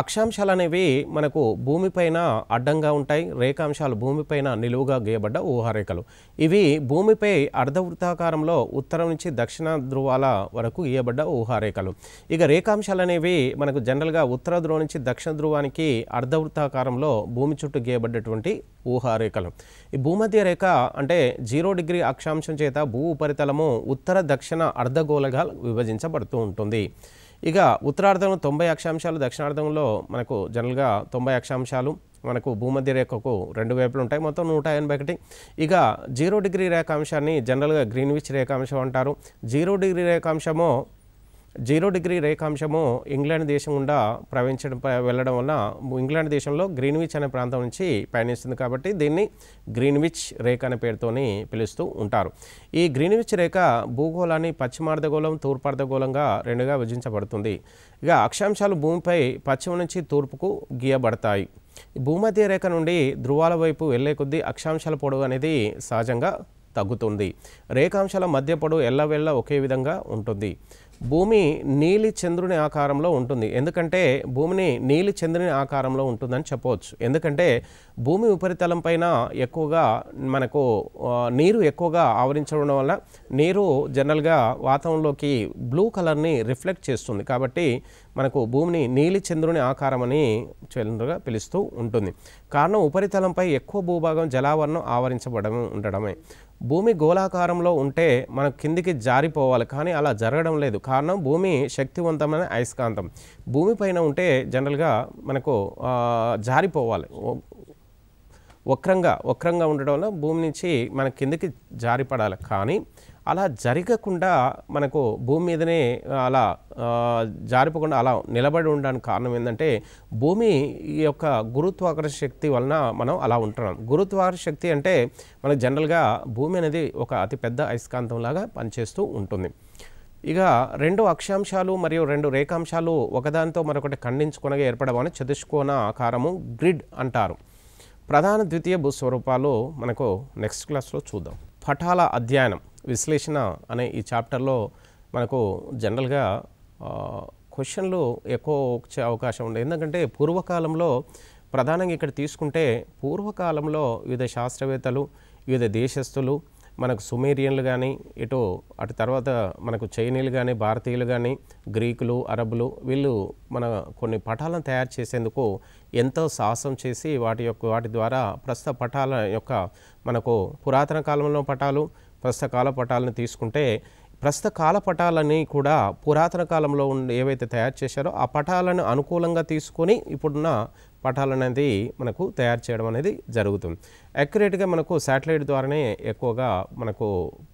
అక్షాంశాలు అనేవి మనకు భూమిపైన అడ్డంగా ఉంటాయి. రేఖాంశాలు భూమిపైన నిలువుగా గీయబడ్డ ఊహారేఖలు. ఇవి భూమిపై అర్ధవృత్తాకారంలో ఉత్తరం నుంచి దక్షిణ ధ్రువాల వరకు గీయబడ్డ ఊహారేఖలు. ఇక రేఖాంశాలు అనేవి మనకు జనరల్గా ఉత్తర ధ్రువం నుంచి దక్షిణ ధ్రువానికి అర్ధవృత్తాకారంలో భూమి చుట్టూ గీయబడ్డటువంటి ఊహారేఖలు. ఈ భూమధ్య రేఖ అంటే 0 డిగ్రీ అక్షాంశం చేత భూ ఉపరితలము ఉత్తర దక్షిణ అర్ధగోళంగా విభజించబడుతూ ఉంటుంది. ఇక ఉత్తరార్ధంలో 90 అక్షాంశాలు, దక్షిణార్ధంలో మనకు జనరల్గా 90 అక్షాంశాలు. మనకు భూమధ్య రేఖకు 2 వైపులు ఉంటాయి, మొత్తం 181. ఇక 0 డిగ్రీ రేఖాంశాన్ని జనరల్గా గ్రీన్విచ్ రేఖాంశం అంటారు. 0 డిగ్రీ రేఖాంశము ఇంగ్లాండ్ దేశం గుండా వెళ్ళడం వలన ఇంగ్లాండ్ దేశంలో గ్రీన్విచ్ అనే ప్రాంతం నుంచి పయనిస్తుంది కాబట్టి దీన్ని గ్రీన్విచ్ రేఖ అనే పేరుతోని పిలుస్తూ ఉంటారు. ఈ గ్రీన్విచ్ రేఖ భూగోళాన్ని పశ్చిమార్ధగోళం, తూర్పార్ధగోళంగా 2గా విభజించబడుతుంది. ఇక అక్షాంశాలు భూమిపై పశ్చిమ నుంచి తూర్పుకు గీయబడతాయి. భూమధ్య రేఖ నుండి ధ్రువాల వైపు వెళ్లే కొద్దీ అక్షాంశాల పొడవు అనేది సహజంగా తగ్గుతుంది. రేఖాంశాల మధ్య పొడవు ఎల్లవేళ ఒకే విధంగా ఉంటుంది. భూమి నీలి చంద్రుని ఆకారంలో ఉంటుంది. ఎందుకంటే భూమిని నీలి చంద్రుని ఆకారంలో ఉంటుందని చెప్పవచ్చు. ఎందుకంటే భూమి ఉపరితలం పైన ఎక్కువగా మనకు నీరు ఎక్కువగా ఆవరించడం వల్ల నీరు జనరల్గా వాతావరణంలోకి బ్లూ కలర్ని రిఫ్లెక్ట్ చేస్తుంది. కాబట్టి మనకు భూమిని నీలి చంద్రుని ఆకారం అని చంద్రుగా పిలుస్తూ ఉంటుంది. కారణం ఉపరితలంపై ఎక్కువ భూభాగం జలావరణం ఉండడమే. భూమి గోళాకారంలో ఉంటే మనం కిందికి జారిపోవాలి, కానీ అలా జరగడం లేదు. కారణం భూమి శక్తివంతమైన అయస్కాంతం. భూమిపైన ఉంటే జనరల్గా మనకు జారిపోవాలి, వక్రంగా ఉండడం వల్ల భూమి నుంచి మన కిందికి జారిపడాలి. కానీ అలా జరగకుండా మనకు భూమి మీదనే అలా జారిపోకుండా అలా నిలబడి ఉండడానికి కారణం ఏంటంటే భూమి యొక్క గురుత్వాకర్షణ శక్తి వలన మనం అలా ఉంటున్నాం. గురుత్వాకర్షణ శక్తి అంటే మనకు జనరల్గా భూమి అనేది ఒక అతిపెద్ద అయస్కాంతంలాగా పనిచేస్తూ ఉంటుంది. ఇక 2 అక్షాంశాలు మరియు 2 రేఖాంశాలు ఒకదానితో మరొకటి ఖండించుకొనగా ఏర్పడమని చతుష్కోణ ఆకారము గ్రిడ్ అంటారు. ప్రధాన ద్వితీయ భూస్వరూపాలు మనకు నెక్స్ట్ క్లాస్లో చూద్దాం. పటాల అధ్యయనం విశ్లేషణ అనే ఈ చాప్టర్లో మనకు జనరల్గా క్వశ్చన్లు ఎక్కువ వచ్చే అవకాశం ఉంది. ఎందుకంటే పూర్వకాలంలో ప్రధానంగా ఇక్కడ తీసుకుంటే పూర్వకాలంలో వివిధ శాస్త్రవేత్తలు, వివిధ దేశస్థులు, మనకు సుమేరియన్లు కానీ అటు తర్వాత మనకు చైనీయులు కానీ, భారతీయులు కానీ, గ్రీకులు, అరబులు వీళ్ళు కొన్ని పటాలను తయారు చేసేందుకు ఎంతో సాహసం చేసి వాటి ద్వారా ప్రస్తుత పటాల యొక్క మనకు పురాతన కాలంలో పటాలు, ప్రస్తుత కాల పటాలను తీసుకుంటే ప్రస్తుత కాల పటాలని కూడా పురాతన కాలంలో ఏవైతే తయారు చేశారో ఆ పటాలను అనుకూలంగా తీసుకొని ఇప్పుడున్న పటాలనేది మనకు తయారు చేయడం అనేది జరుగుతుంది. యాక్యురేట్గా మనకు శాటిలైట్ ద్వారానే ఎక్కువగా మనకు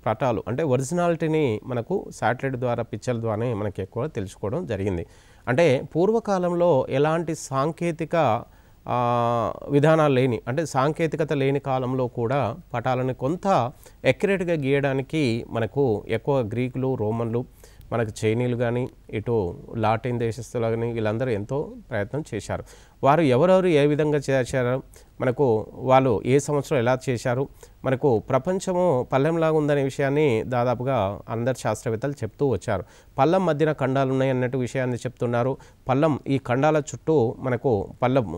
పటాలు అంటే ఒరిజినాలిటీని మనకు శాటిలైట్ ద్వారా పిక్చర్ల ద్వారానే మనకి ఎక్కువ తెలుసుకోవడం జరిగింది. అంటే పూర్వకాలంలో ఎలాంటి సాంకేతిక విధానాలు లేని అంటే సాంకేతికత లేని కాలంలో కూడా పటాలను కొంత యాక్యురేట్గా గీయడానికి మనకు ఎక్కువ గ్రీకులు, రోమన్లు, మనకు చైనీయులు కానీ ఇటు లాటిన్ దేశస్తులు కానీ వీళ్ళందరూ ఎంతో ప్రయత్నం చేశారు. వారు ఎవరెవరు ఏ విధంగా చేశారు, మనకు వాళ్ళు ఏ సంవత్సరం ఎలా చేశారు, మనకు ప్రపంచము పల్లెంలాగా ఉందనే విషయాన్ని దాదాపుగా అందరు శాస్త్రవేత్తలు చెప్తూ వచ్చారు. పల్లం మధ్యన ఖండాలు ఉన్నాయి అన్నట్టు విషయాన్ని చెప్తున్నారు. పల్లం ఈ ఖండాల చుట్టూ మనకు పల్లం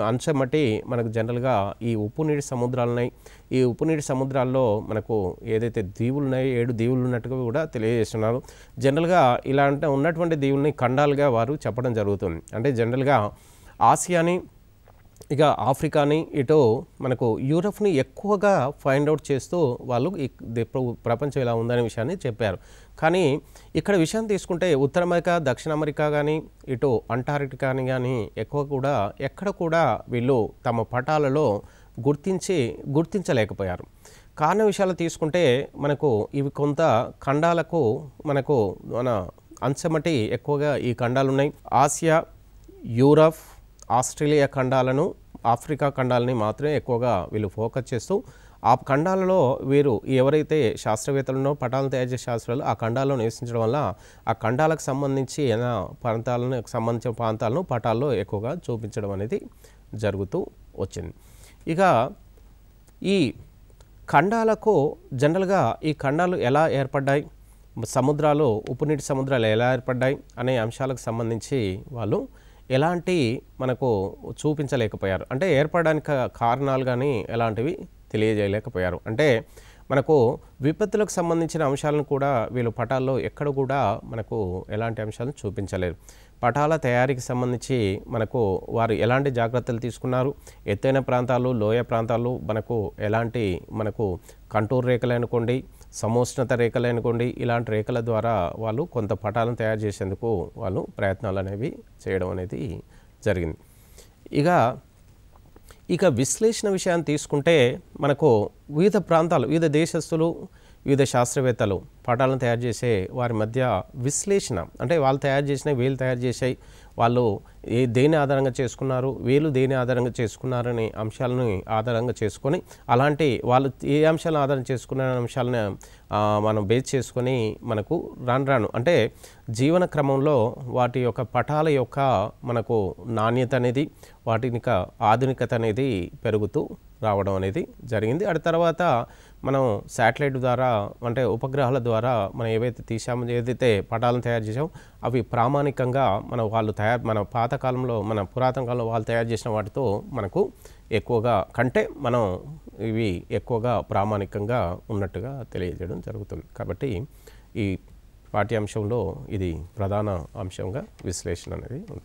అంశం బట్టి మనకు జనరల్గా ఈ ఉప్పు నీటి సముద్రాలు ఉన్నాయి. ఈ ఉప్పు నీటి సముద్రాల్లో మనకు ఏదైతే దీవులు ఉన్నాయో 7 దీవులు ఉన్నట్టుగా కూడా తెలియజేస్తున్నారు. జనరల్గా ఇలాంటి ఉన్నటువంటి దీవుల్ని ఖండాలుగా వారు చెప్పడం జరుగుతుంది. అంటే జనరల్గా ఆసియాని, ఇక ఆఫ్రికాని, ఇటు మనకు యూరప్ని ఎక్కువగా ఫైండ్ అవుట్ చేస్తూ వాళ్ళు ప్రపంచం ఇలా ఉందనే విషయాన్ని చెప్పారు. కానీ ఇక్కడ విషయం తీసుకుంటే ఉత్తర అమెరికా, దక్షిణ అమెరికా కానీ, ఇటు అంటార్కిటికాని కానీ ఎక్కువ కూడా ఎక్కడ కూడా వీళ్ళు తమ పటాలలో గుర్తించలేకపోయారు. కారణ విషయాలు తీసుకుంటే మనకు ఇవి కొంత ఖండాలకు మనకు మన అంశమటి ఎక్కువగా ఈ ఖండాలు ఉన్నాయి. ఆసియా, యూరప్, ఆస్ట్రేలియా ఖండాలను, ఆఫ్రికా ఖండాలని మాత్రమే ఎక్కువగా వీళ్ళు ఫోకస్ చేస్తూ ఆ ఖండాలలో వీరు ఎవరైతే శాస్త్రవేత్తలను పటాలను తయారు చేసే శాస్త్రాలు ఆ ఖండాల్లో నివసించడం వల్ల ఆ ఖండాలకు సంబంధించి సంబంధించిన ప్రాంతాలను పటాల్లో ఎక్కువగా చూపించడం అనేది జరుగుతూ వచ్చింది. ఇక ఈ ఖండాలకు జనరల్గా ఈ ఖండాలు ఎలా ఏర్పడ్డాయి, సముద్రాలు ఉప్పు నీటి సముద్రాలు ఎలా ఏర్పడ్డాయి అనే అంశాలకు సంబంధించి వాళ్ళు ఎలాంటి మనకు చూపించలేకపోయారు. అంటే ఏర్పడడానికి కారణాలు కానీ ఎలాంటివి తెలియజేయలేకపోయారు. అంటే మనకు విపత్తులకు సంబంధించిన అంశాలను కూడా వీళ్ళు పటాల్లో ఎక్కడ కూడా మనకు ఎలాంటి అంశాలను చూపించలేరు. పటాల తయారీకి సంబంధించి మనకు వారు ఎలాంటి జాగ్రత్తలు తీసుకున్నారు, ఎత్తైన ప్రాంతాలు, లోయ ప్రాంతాలు, మనకు కంటూర్ రేఖలు అనుకోండి, సమోష్ణత రేఖలు అనుకోండి, ఇలాంటి రేఖల ద్వారా వాళ్ళు కొంత పటాలను తయారు చేసేందుకు వాళ్ళు ప్రయత్నాలు అనేవి చేయడం అనేది జరిగింది. ఇక విశ్లేషణ విషయాన్ని తీసుకుంటే మనకు వివిధ ప్రాంతాలు, వివిధ దేశస్తులు, వివిధ శాస్త్రవేత్తలు పటాలను తయారు చేసే వారి మధ్య విశ్లేషణ అంటే వాళ్ళు తయారు చేసినవి వీళ్ళు తయారు చేసాయి, వాళ్ళు దేని ఆధారంగా చేసుకున్నారు, వీళ్ళు దేని ఆధారంగా చేసుకున్నారనే అంశాలను ఆధారంగా చేసుకొని అలాంటి వాళ్ళు ఏ అంశాలను ఆధారం చేసుకున్న అంశాలను మనం బేస్ చేసుకొని మనకు రాను అంటే జీవన క్రమంలో వాటి యొక్క పటాల యొక్క మనకు నాణ్యత అనేది, వాటిని ఆధునికత అనేది పెరుగుతూ రావడం అనేది జరిగింది. ఆ తర్వాత మనం శాటిలైట్ ద్వారా అంటే ఉపగ్రహాల ద్వారా మనం ఏదైతే పటాలను తయారు చేసామో అవి ప్రామాణికంగా మన పాతకాలంలో మన పురాతన కాలంలో వాళ్ళు తయారు చేసిన వాటితో మనకు ఎక్కువగా కంటే మనం ఇవి ఎక్కువగా ప్రామాణికంగా ఉన్నట్టుగా తెలియజేయడం జరుగుతుంది. కాబట్టి ఈ పాఠ్యాంశంలో ఇది ప్రధాన అంశంగా విశ్లేషణ అనేది ఉంటుంది.